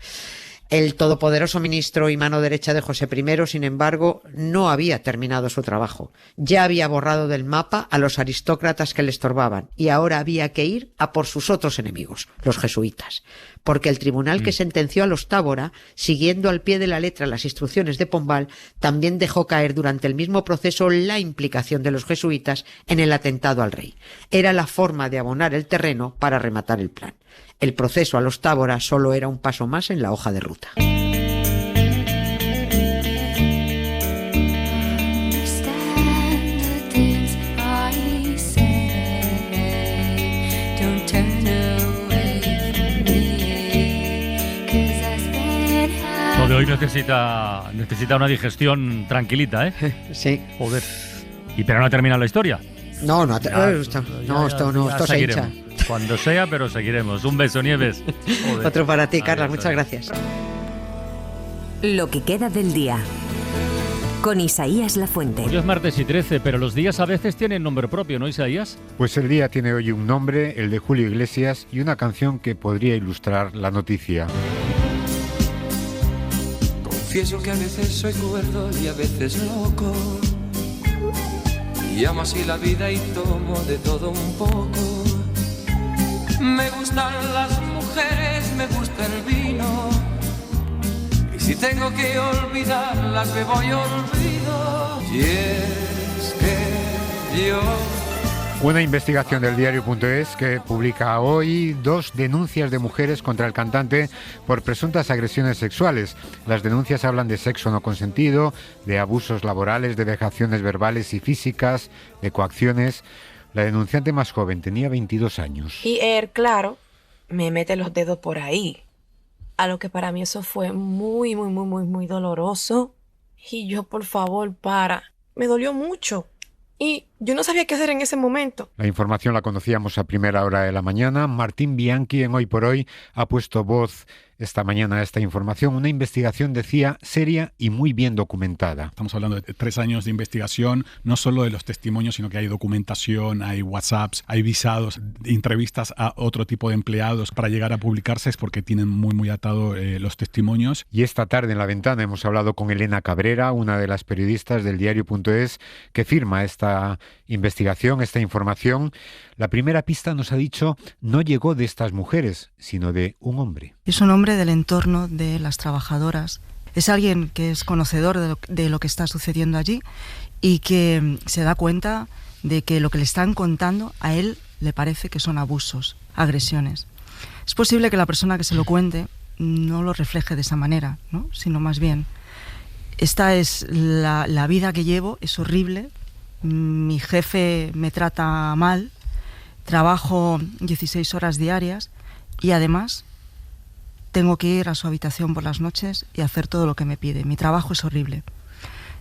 M: El todopoderoso ministro y mano derecha de José I, sin embargo, no había terminado su trabajo. Ya había borrado del mapa a los aristócratas que le estorbaban y ahora había que ir a por sus otros enemigos, los jesuitas. Porque el tribunal que sentenció a los Tábora, siguiendo al pie de la letra las instrucciones de Pombal, también dejó caer durante el mismo proceso la implicación de los jesuitas en el atentado al rey. Era la forma de abonar el terreno para rematar el plan. El proceso a los Tábora solo era un paso más en la hoja de ruta.
H: Lo de hoy necesita una digestión tranquilita, ¿eh?
M: Sí.
H: Joder. Pero no ha terminado la historia.
M: No, esto se hincha.
H: Cuando sea, pero seguiremos. Un beso, Nieves. Joder.
M: Otro para ti, Carla. Muchas gracias.
P: Lo que queda del día. Con Isaías Lafuente.
H: Hoy es martes y 13, pero los días a veces tienen nombre propio, ¿no, Isaías?
Q: Pues el día tiene hoy un nombre, el de Julio Iglesias, y una canción que podría ilustrar la noticia.
R: Confieso que a veces soy cuerdo y a veces loco, y amo así la vida y tomo de todo un poco. Me gustan las mujeres, me gusta el vino, y si tengo que olvidarlas me voy olvido. Y es que yo...
Q: Una investigación del diario.es que publica hoy 2 denuncias de mujeres contra el cantante por presuntas agresiones sexuales. Las denuncias hablan de sexo no consentido, de abusos laborales, de vejaciones verbales y físicas, de coacciones. La denunciante más joven tenía 22 años.
S: Y él, claro, me mete los dedos por ahí. A lo que para mí eso fue muy doloroso. Y yo, por favor, me dolió mucho. Y yo no sabía qué hacer en ese momento.
Q: La información la conocíamos a primera hora de la mañana. Martín Bianchi, en Hoy por Hoy, ha puesto voz esta mañana a esta información. Una investigación, decía, seria y muy bien documentada.
T: Estamos hablando de 3 años de investigación, no solo de los testimonios, sino que hay documentación, hay WhatsApps, hay visados, entrevistas a otro tipo de empleados para llegar a publicarse, es porque tienen muy atado los testimonios.
Q: Y esta tarde en La Ventana hemos hablado con Elena Cabrera, una de las periodistas del diario.es, que firma esta investigación, esta información. La primera pista, nos ha dicho, no llegó de estas mujeres, sino de un hombre.
Z: Es un hombre del entorno de las trabajadoras. Es alguien que es conocedor de lo que está sucediendo allí y que se da cuenta de que lo que le están contando a él le parece que son abusos, agresiones. Es posible que la persona que se lo cuente no lo refleje de esa manera, ¿no? Sino más bien, esta es la vida que llevo, es horrible, mi jefe me trata mal, trabajo 16 horas diarias y además tengo que ir a su habitación por las noches y hacer todo lo que me pide. Mi trabajo es horrible.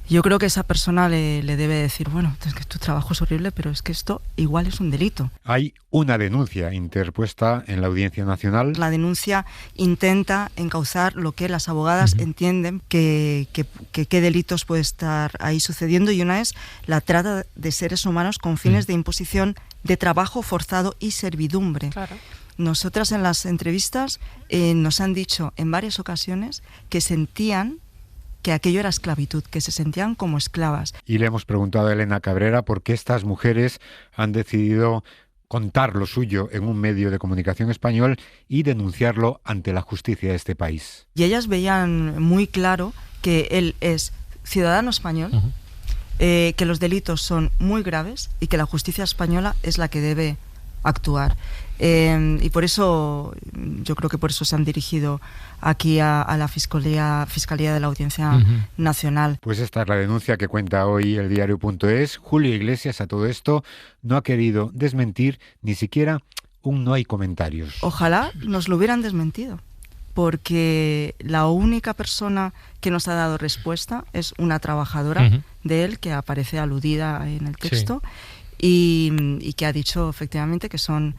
Z: Yo creo que esa persona le debe decir, bueno, es que tu trabajo es horrible, pero es que esto igual es un delito.
Q: Hay una denuncia interpuesta en la Audiencia Nacional.
Z: La denuncia intenta encauzar lo que las abogadas entienden que qué delitos puede estar ahí sucediendo, y una es la trata de seres humanos con fines de imposición de trabajo forzado y servidumbre. Claro. Nosotras en las entrevistas nos han dicho en varias ocasiones que sentían que aquello era esclavitud, que se sentían como esclavas.
Q: Y le hemos preguntado a Elena Cabrera por qué estas mujeres han decidido contar lo suyo en un medio de comunicación español y denunciarlo ante la justicia de este país.
Z: Y ellas veían muy claro que él es ciudadano español, que los delitos son muy graves y que la justicia española es la que debe actuar. Y por eso, yo creo que por eso se han dirigido aquí a la Fiscalía de la Audiencia Nacional.
Q: Pues esta es la denuncia que cuenta hoy el diario.es. Julio Iglesias, a todo esto, no ha querido desmentir ni siquiera un no hay comentarios.
Z: Ojalá nos lo hubieran desmentido, porque la única persona que nos ha dado respuesta es una trabajadora de él, que aparece aludida en el texto. Sí. Y que ha dicho efectivamente que son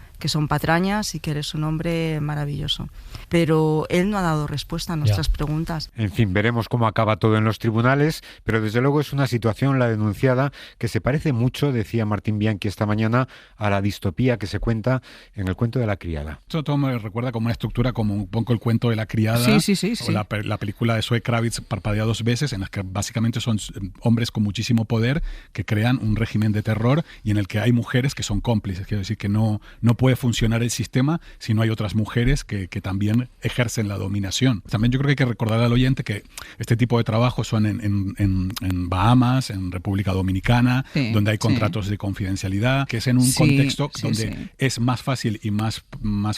Z: patrañas y que eres un hombre maravilloso. Pero él no ha dado respuesta a nuestras preguntas.
Q: En fin, veremos cómo acaba todo en los tribunales, pero desde luego es una situación, la denunciada, que se parece mucho, decía Martín Bianchi esta mañana, a la distopía que se cuenta en el cuento de la criada.
T: Esto todo me recuerda como una estructura, como un poco el cuento de la criada, o la película de Zoe Kravitz, Parpadea 2 veces, en las que básicamente son hombres con muchísimo poder que crean un régimen de terror y en el que hay mujeres que son cómplices. Quiero decir que no puede funcionar el sistema si no hay otras mujeres que también ejercen la dominación. También yo creo que hay que recordar al oyente que este tipo de trabajos son en Bahamas, en República Dominicana, donde hay contratos de confidencialidad, que es en un contexto donde es más fácil y más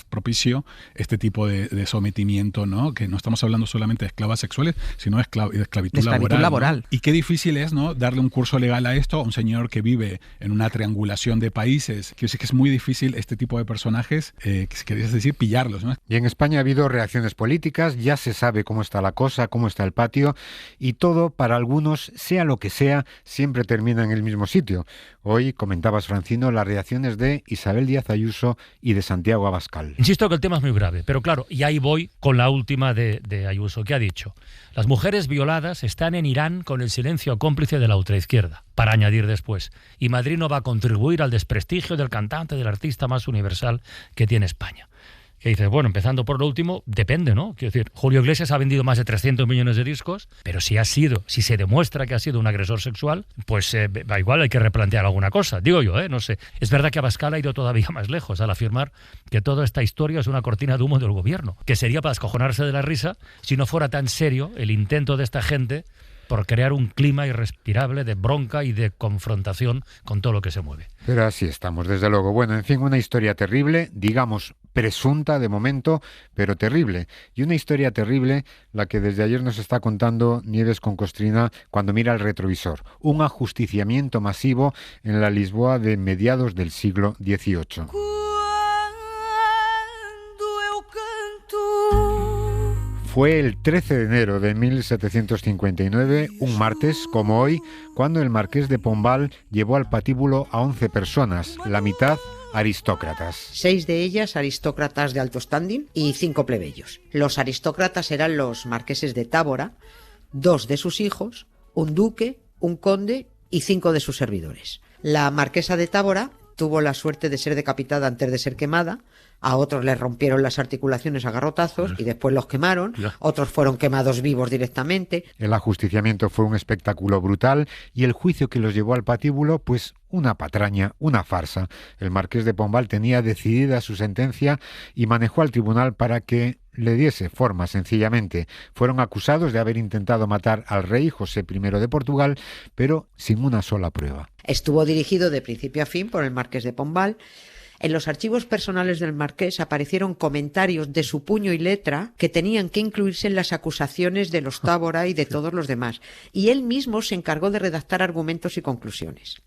T: propicio este tipo de sometimiento, ¿no? Que no estamos hablando solamente de esclavas sexuales, sino de esclavitud laboral. ¿No? Y qué difícil es, ¿no?, darle un curso legal a esto a un señor que vive en una triangulación de países. Quiero decir que es muy difícil este tipo de personajes, querías decir, pillarlos, ¿no?
Q: Y en España ha habido reacciones políticas, ya se sabe cómo está la cosa, cómo está el patio, y todo, para algunos, sea lo que sea, siempre termina en el mismo sitio. Hoy comentabas, Francino, las reacciones de Isabel Díaz Ayuso y de Santiago Abascal.
H: Insisto que el tema es muy grave, pero claro, y ahí voy con la última de Ayuso, que ha dicho: las mujeres violadas están en Irán con el silencio cómplice de la ultraizquierda, para añadir después, y Madrid no va a contribuir al desprestigio del cantante, del artista más universal que tiene España. Que dices, bueno, empezando por lo último, depende, ¿no? Quiero decir, Julio Iglesias ha vendido más de 300 millones de discos, pero si se demuestra que ha sido un agresor sexual, pues igual hay que replantear alguna cosa, digo yo, no sé. Es verdad que Abascal ha ido todavía más lejos al afirmar que toda esta historia es una cortina de humo del gobierno, que sería para descojonarse de la risa si no fuera tan serio el intento de esta gente por crear un clima irrespirable de bronca y de confrontación con todo lo que se mueve.
Q: Pero así estamos, desde luego. Bueno, en fin, una historia terrible, digamos presunta de momento, pero terrible. Y una historia terrible la que desde ayer nos está contando Nieves con Costrina cuando mira el retrovisor. Un ajusticiamiento masivo en la Lisboa de mediados del siglo XVIII. Fue el 13 de enero de 1759, un martes como hoy, cuando el marqués de Pombal llevó al patíbulo a 11 personas, la mitad aristócratas.
M: 6 de ellas aristócratas de alto standing y 5 plebeyos. Los aristócratas eran los marqueses de Tábora, 2 de sus hijos, un duque, un conde y 5 de sus servidores. La marquesa de Tábora tuvo la suerte de ser decapitada antes de ser quemada. A otros les rompieron las articulaciones a garrotazos y después los quemaron. Otros fueron quemados vivos directamente.
Q: El ajusticiamiento fue un espectáculo brutal y el juicio que los llevó al patíbulo, pues una patraña, una farsa. El marqués de Pombal tenía decidida su sentencia y manejó al tribunal para que le diese forma, sencillamente. Fueron acusados de haber intentado matar al rey José I de Portugal, pero sin una sola prueba.
M: Estuvo dirigido de principio a fin por el marqués de Pombal. En los archivos personales del marqués aparecieron comentarios de su puño y letra que tenían que incluirse en las acusaciones de los Tábora y de todos los demás, y él mismo se encargó de redactar argumentos y conclusiones.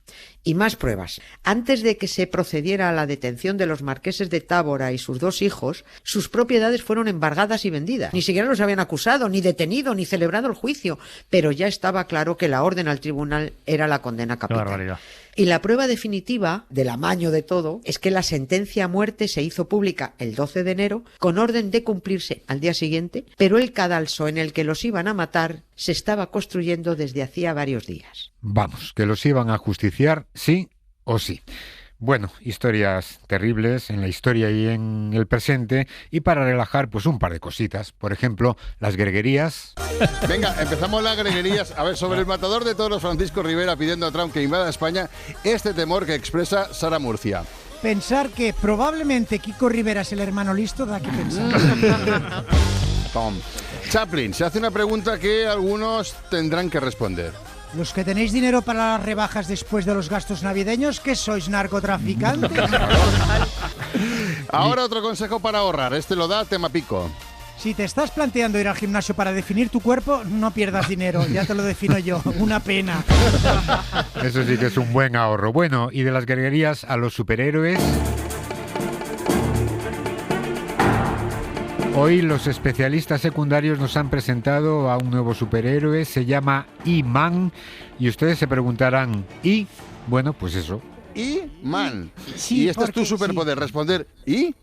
M: Y más pruebas. Antes de que se procediera a la detención de los marqueses de Tábora y sus 2 hijos, sus propiedades fueron embargadas y vendidas. Ni siquiera los habían acusado, ni detenido, ni celebrado el juicio, pero ya estaba claro que la orden al tribunal era la condena capital.
H: Qué barbaridad.
M: Y la prueba definitiva del amaño de todo es que la sentencia a muerte se hizo pública el 12 de enero con orden de cumplirse al día siguiente, pero el cadalso en el que los iban a matar se estaba construyendo desde hacía varios días.
Q: Vamos, que los iban a justiciar sí o sí. Bueno, historias terribles en la historia y en el presente, y para relajar, pues un par de cositas. Por ejemplo, las greguerías.
E: Venga, empezamos las greguerías. A ver, sobre el matador de toros, Francisco Rivera, pidiendo a Trump que invada España, este temor que expresa Sara Murcia.
F: Pensar que probablemente Kiko Rivera es el hermano listo da que pensar.
E: Tom. Chaplin, se hace una pregunta que algunos tendrán que responder.
F: Los que tenéis dinero para las rebajas después de los gastos navideños, ¿qué sois, narcotraficantes?
E: Ahora otro consejo para ahorrar. Este lo da Temapico.
F: Si te estás planteando ir al gimnasio para definir tu cuerpo, no pierdas dinero, ya te lo defino yo, una pena.
Q: Eso sí que es un buen ahorro. Bueno, y de las greguerías a los superhéroes. Hoy los especialistas secundarios nos han presentado a un nuevo superhéroe, se llama E-Man, y ustedes se preguntarán, ¿y? Bueno, pues eso.
E: E-Man.
F: Sí,
E: y este es tu superpoder, responder ¿y?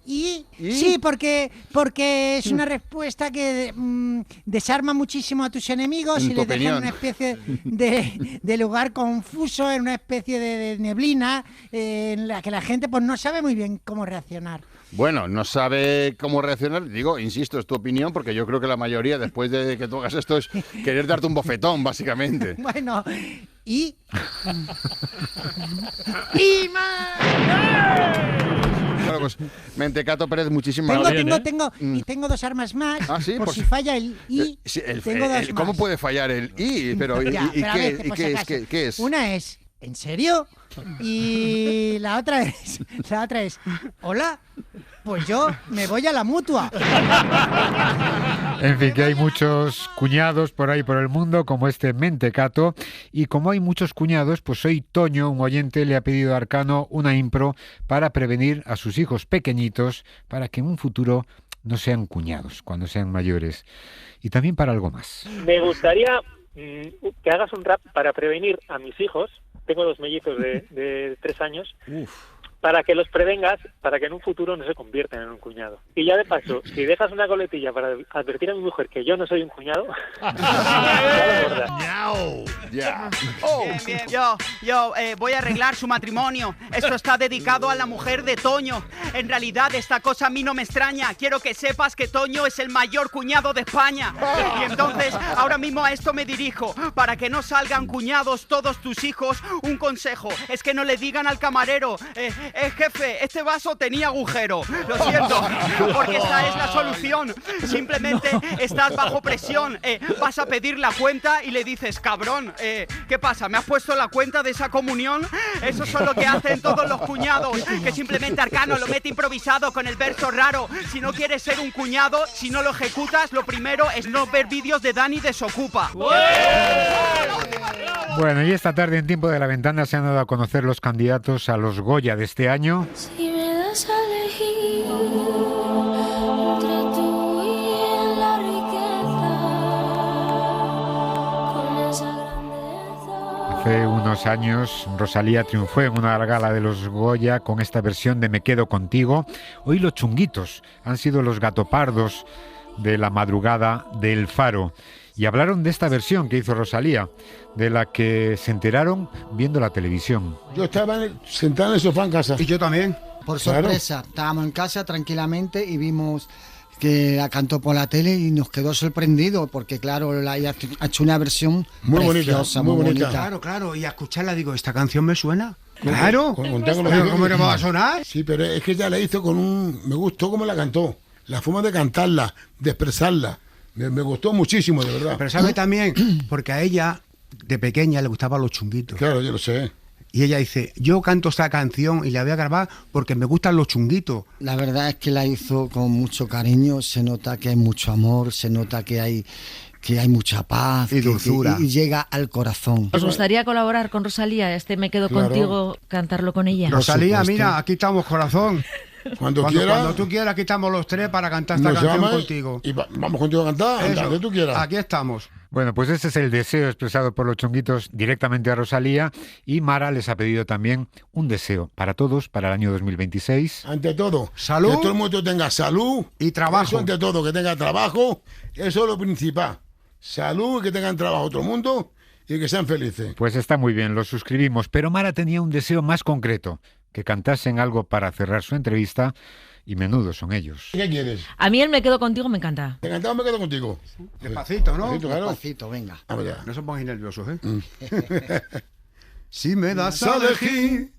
F: Sí, porque es una respuesta que desarma muchísimo a tus enemigos y les deja en una especie de lugar confuso, en una especie de neblina en la que la gente pues no sabe muy bien cómo reaccionar.
E: Bueno, no sabe cómo reaccionar. Digo, insisto, es tu opinión, porque yo creo que la mayoría, después de que tú hagas esto, es querer darte un bofetón, básicamente.
F: Bueno, y
E: Bueno, pues Mentecato Pérez, muchísimas
F: gracias. Tengo 2 armas más.
E: ¿Ah, sí?
F: Por si falla el I. Tengo 2 más.
E: ¿Cómo puede fallar el I? Pero, ¿qué es?
F: Una es, ¿en serio? Y la otra es, hola, pues yo me voy a la mutua.
Q: En fin, que hay muchos cuñados por ahí por el mundo, como este Mentecato, y como hay muchos cuñados, pues hoy Toño, un oyente, le ha pedido a Arcano una impro para prevenir a sus hijos pequeñitos, para que en un futuro no sean cuñados cuando sean mayores, y también para algo más.
U: Me gustaría
B: que hagas un rap para prevenir a mis hijos, tengo 2 mellizos de 3 años, para que los prevengas, para que en un futuro no se conviertan en un cuñado. Y ya de paso, si dejas una coletilla para advertir a mi mujer que yo no soy un cuñado,
D: Bien, bien. Yo voy a arreglar su matrimonio. Esto está dedicado a la mujer de Toño. En realidad esta cosa a mí no me extraña. Quiero que sepas que Toño es el mayor cuñado de España. Y entonces ahora mismo a esto me dirijo. Para que no salgan cuñados todos tus hijos, un consejo es que no le digan al camarero jefe, este vaso tenía agujero. Lo siento, porque esa es la solución. Simplemente estás bajo presión. Vas a pedir la cuenta y le dices, cabrón, ¿qué pasa? ¿Me has puesto la cuenta de esa comunión? Eso es lo que hacen todos los cuñados, que simplemente Arcano lo mete improvisado con el verso raro. Si no quieres ser un cuñado, si no lo ejecutas, lo primero es no ver vídeos de Dani Desocupa.
Q: Bueno, y esta tarde en Tiempo de la Ventana se han dado a conocer los candidatos a los Goya de este año.
A: Si me das a elegir entre tú y la riqueza, con esa grandeza.
Q: Hace unos años Rosalía triunfó en una gala de los Goya con esta versión de Me quedo contigo. Hoy los chunguitos han sido los gatopardos de la madrugada del Faro. Y hablaron de esta versión que hizo Rosalía, de la que se enteraron viendo la televisión.
J: Yo estaba sentado en el sofá en casa.
K: Y yo también. Por sorpresa, estábamos en casa tranquilamente y vimos que la cantó por la tele y nos quedó sorprendido porque claro, ella ha hecho una versión
J: muy
K: preciosa,
J: bonita, muy bonita.
U: Claro, y a escucharla digo, ¿esta canción me suena?
J: Claro.
U: ¿Cómo no va a sonar?
J: Sí, pero es que ella la hizo con un... Me gustó cómo la cantó, la forma de cantarla, de expresarla. Me gustó muchísimo, de verdad.
U: Pero sabe también, porque a ella, de pequeña, le gustaban los chunguitos.
J: Claro, yo lo sé.
U: Y ella dice, yo canto esta canción y la voy a grabar porque me gustan los chunguitos.
K: La verdad es que la hizo con mucho cariño, se nota que hay mucho amor, se nota que hay mucha paz
U: y dulzura.
K: Y llega al corazón.
I: ¿Os gustaría colaborar con Rosalía? Me quedo contigo, cantarlo con ella.
U: Rosalía, mira, aquí estamos, corazón.
J: Cuando tú
U: quieras, aquí estamos los tres para cantar esta canción contigo.
J: Y vamos contigo a cantar, donde tú quieras.
U: Aquí estamos.
Q: Bueno, pues ese es el deseo expresado por los chunguitos directamente a Rosalía, y Mara les ha pedido también un deseo para todos para el año 2026.
J: Ante todo,
U: salud.
J: Que todo el mundo tenga salud
U: y trabajo.
J: Eso ante todo, que tenga trabajo, eso es lo principal. Salud, que tengan trabajo todo el mundo y que sean felices.
Q: Pues está muy bien, lo suscribimos, pero Mara tenía un deseo más concreto, que cantasen algo para cerrar su entrevista, y menudo son ellos.
J: ¿Qué quieres?
I: A mí el Me quedo contigo me encanta.
J: ¿Te cantamos Me quedo contigo?
U: Despacito, ¿no?
J: Despacito, claro.
K: Despacito, venga.
U: No se pongáis nerviosos, Si me das a elegir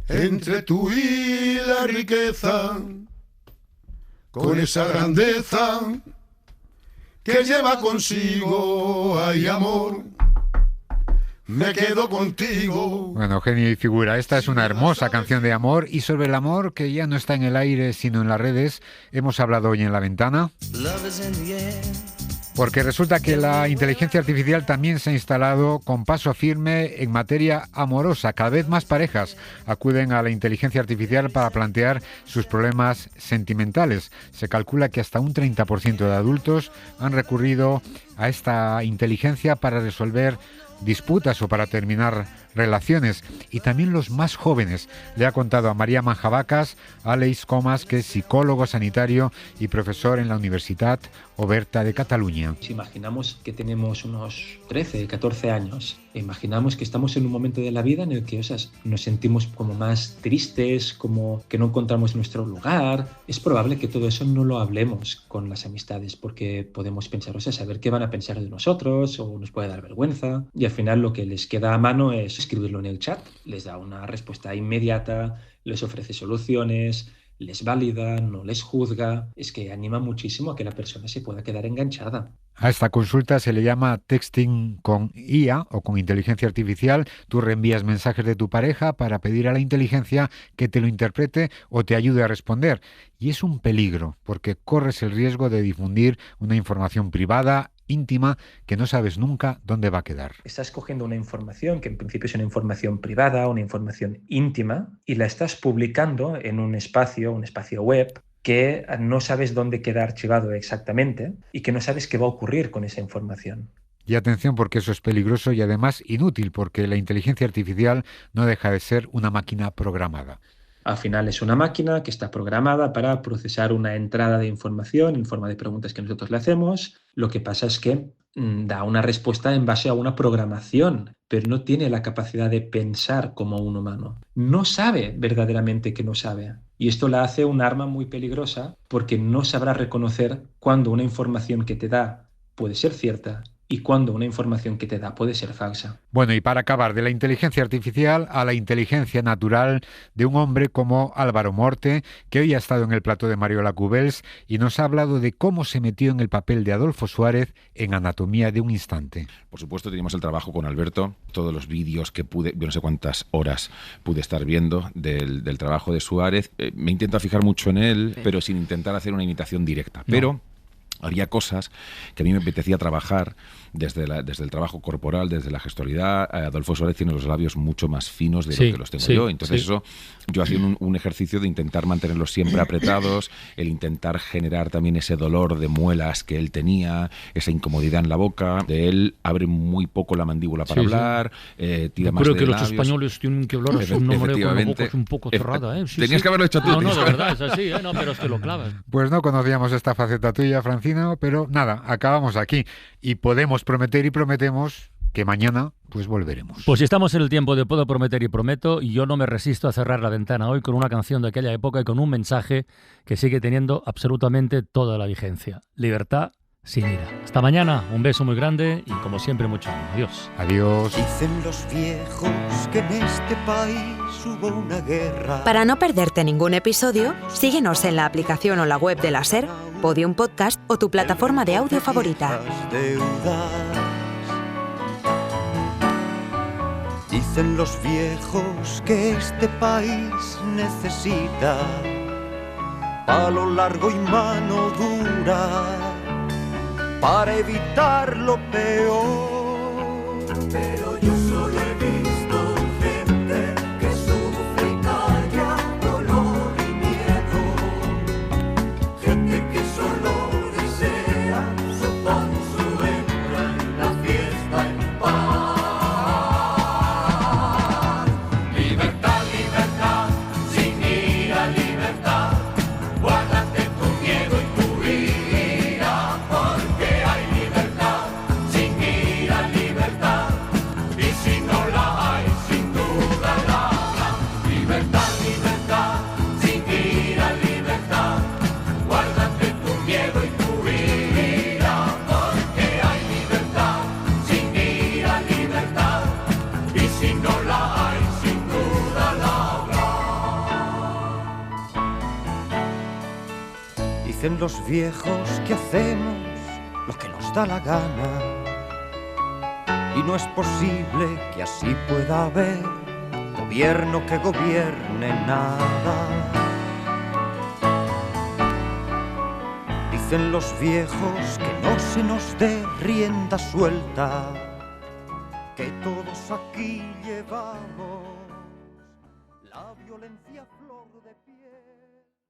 U: entre tú y la riqueza, con esa grandeza que lleva consigo, hay amor, me quedo contigo.
Q: Bueno, genio y figura, esta es una hermosa canción de amor, y sobre el amor que ya no está en el aire sino en las redes, hemos hablado hoy en La Ventana. Porque resulta que la inteligencia artificial también se ha instalado con paso firme en materia amorosa. Cada vez más parejas acuden a la inteligencia artificial para plantear sus problemas sentimentales. Se calcula que hasta un 30% de adultos han recurrido a esta inteligencia para resolver disputas o para terminar relaciones, y también los más jóvenes. Le ha contado a María Manjabacas Àlex Comas, que es psicólogo sanitario y profesor en la Universitat Oberta de Cataluña.
V: Si imaginamos que tenemos unos 13, 14 años, imaginamos que estamos en un momento de la vida en el que nos sentimos como más tristes, como que no encontramos nuestro lugar. Es probable que todo eso no lo hablemos con las amistades, porque podemos pensar, saber qué van a pensar de nosotros, o nos puede dar vergüenza, y al final lo que les queda a mano es escribirlo en el chat. Les da una respuesta inmediata, les ofrece soluciones, les valida, no les juzga. Es que anima muchísimo a que la persona se pueda quedar enganchada.
Q: A esta consulta se le llama texting con IA o con inteligencia artificial. Tú reenvías mensajes de tu pareja para pedir a la inteligencia que te lo interprete o te ayude a responder. Y es un peligro, porque corres el riesgo de difundir una información privada, íntima, que no sabes nunca dónde va a quedar.
V: Estás cogiendo una información que en principio es una información privada, una información íntima, y la estás publicando en un espacio web que no sabes dónde queda archivado exactamente y que no sabes qué va a ocurrir con esa información.
Q: Y atención, porque eso es peligroso y además inútil, porque la inteligencia artificial no deja de ser una máquina programada.
V: Al final es una máquina que está programada para procesar una entrada de información en forma de preguntas que nosotros le hacemos. Lo que pasa es que da una respuesta en base a una programación, pero no tiene la capacidad de pensar como un humano. No sabe verdaderamente que no sabe. Y esto la hace un arma muy peligrosa porque no sabrá reconocer cuando una información que te da puede ser cierta y cuando una información que te da puede ser falsa.
Q: Bueno, y para acabar, de la inteligencia artificial a la inteligencia natural de un hombre como Álvaro Morte, que hoy ha estado en el plató de Mariola Cubels y nos ha hablado de cómo se metió en el papel de Adolfo Suárez en Anatomía de un instante.
C: Por supuesto, teníamos el trabajo con Alberto, todos los vídeos que pude, yo no sé cuántas horas pude estar viendo del trabajo de Suárez. Me intento fijar mucho en él, pero sin intentar hacer una imitación directa. Pero había cosas que a mí me apetecía trabajar desde el trabajo corporal, desde la gestualidad. Adolfo Suárez tiene los labios mucho más finos de lo que los tengo yo. Entonces eso, yo hacía un ejercicio de intentar mantenerlos siempre apretados, el intentar generar también ese dolor de muelas que él tenía, esa incomodidad en la boca. De él abre muy poco la mandíbula para hablar, tira más de labios.
H: Creo que los españoles tienen que hablar con una boca un poco cerrada.
C: Tenías que haberlo hecho tú.
H: No, de verdad, es así, no, pero es que lo clavas.
Q: Pues no conocíamos esta faceta tuya, Francino, pero nada, acabamos aquí. Y podemos prometer y prometemos que mañana pues volveremos.
H: Pues si estamos en el tiempo de puedo prometer y prometo, y yo no me resisto a cerrar la ventana hoy con una canción de aquella época y con un mensaje que sigue teniendo absolutamente toda la vigencia. Libertad sin ira. Hasta mañana, un beso muy grande y como siempre mucho ánimo. Adiós.
Q: Adiós.
O: Dicen los viejos que en este país hubo una guerra.
P: Para no perderte ningún episodio, síguenos en la aplicación o la web de la SER, Podium Podcast o tu plataforma de audio favorita.
O: Dicen los viejos que este país necesita palo largo y mano dura para evitar lo peor. Pero yo solo he visto gente que sufre y calla dolor y miedo, gente que solo desea su pan, su hembra y la fiesta en paz. Libertad, libertad, sin ira, libertad, guárdate tu miedo y tu ira, porque hay libertad, sin ira, libertad, y si no la hay, sin duda la habrá. Libertad, libertad, sin ira, libertad, guárdate tu miedo y tu ira, porque hay libertad, sin ira, libertad, y si no la hay, sin duda la habrá. Dicen los viejos que hacemos lo que nos da la gana, y no es posible que así pueda haber gobierno que gobierne nada. Dicen los viejos que no se nos dé rienda suelta, que todos aquí llevamos la violencia a flor de piel.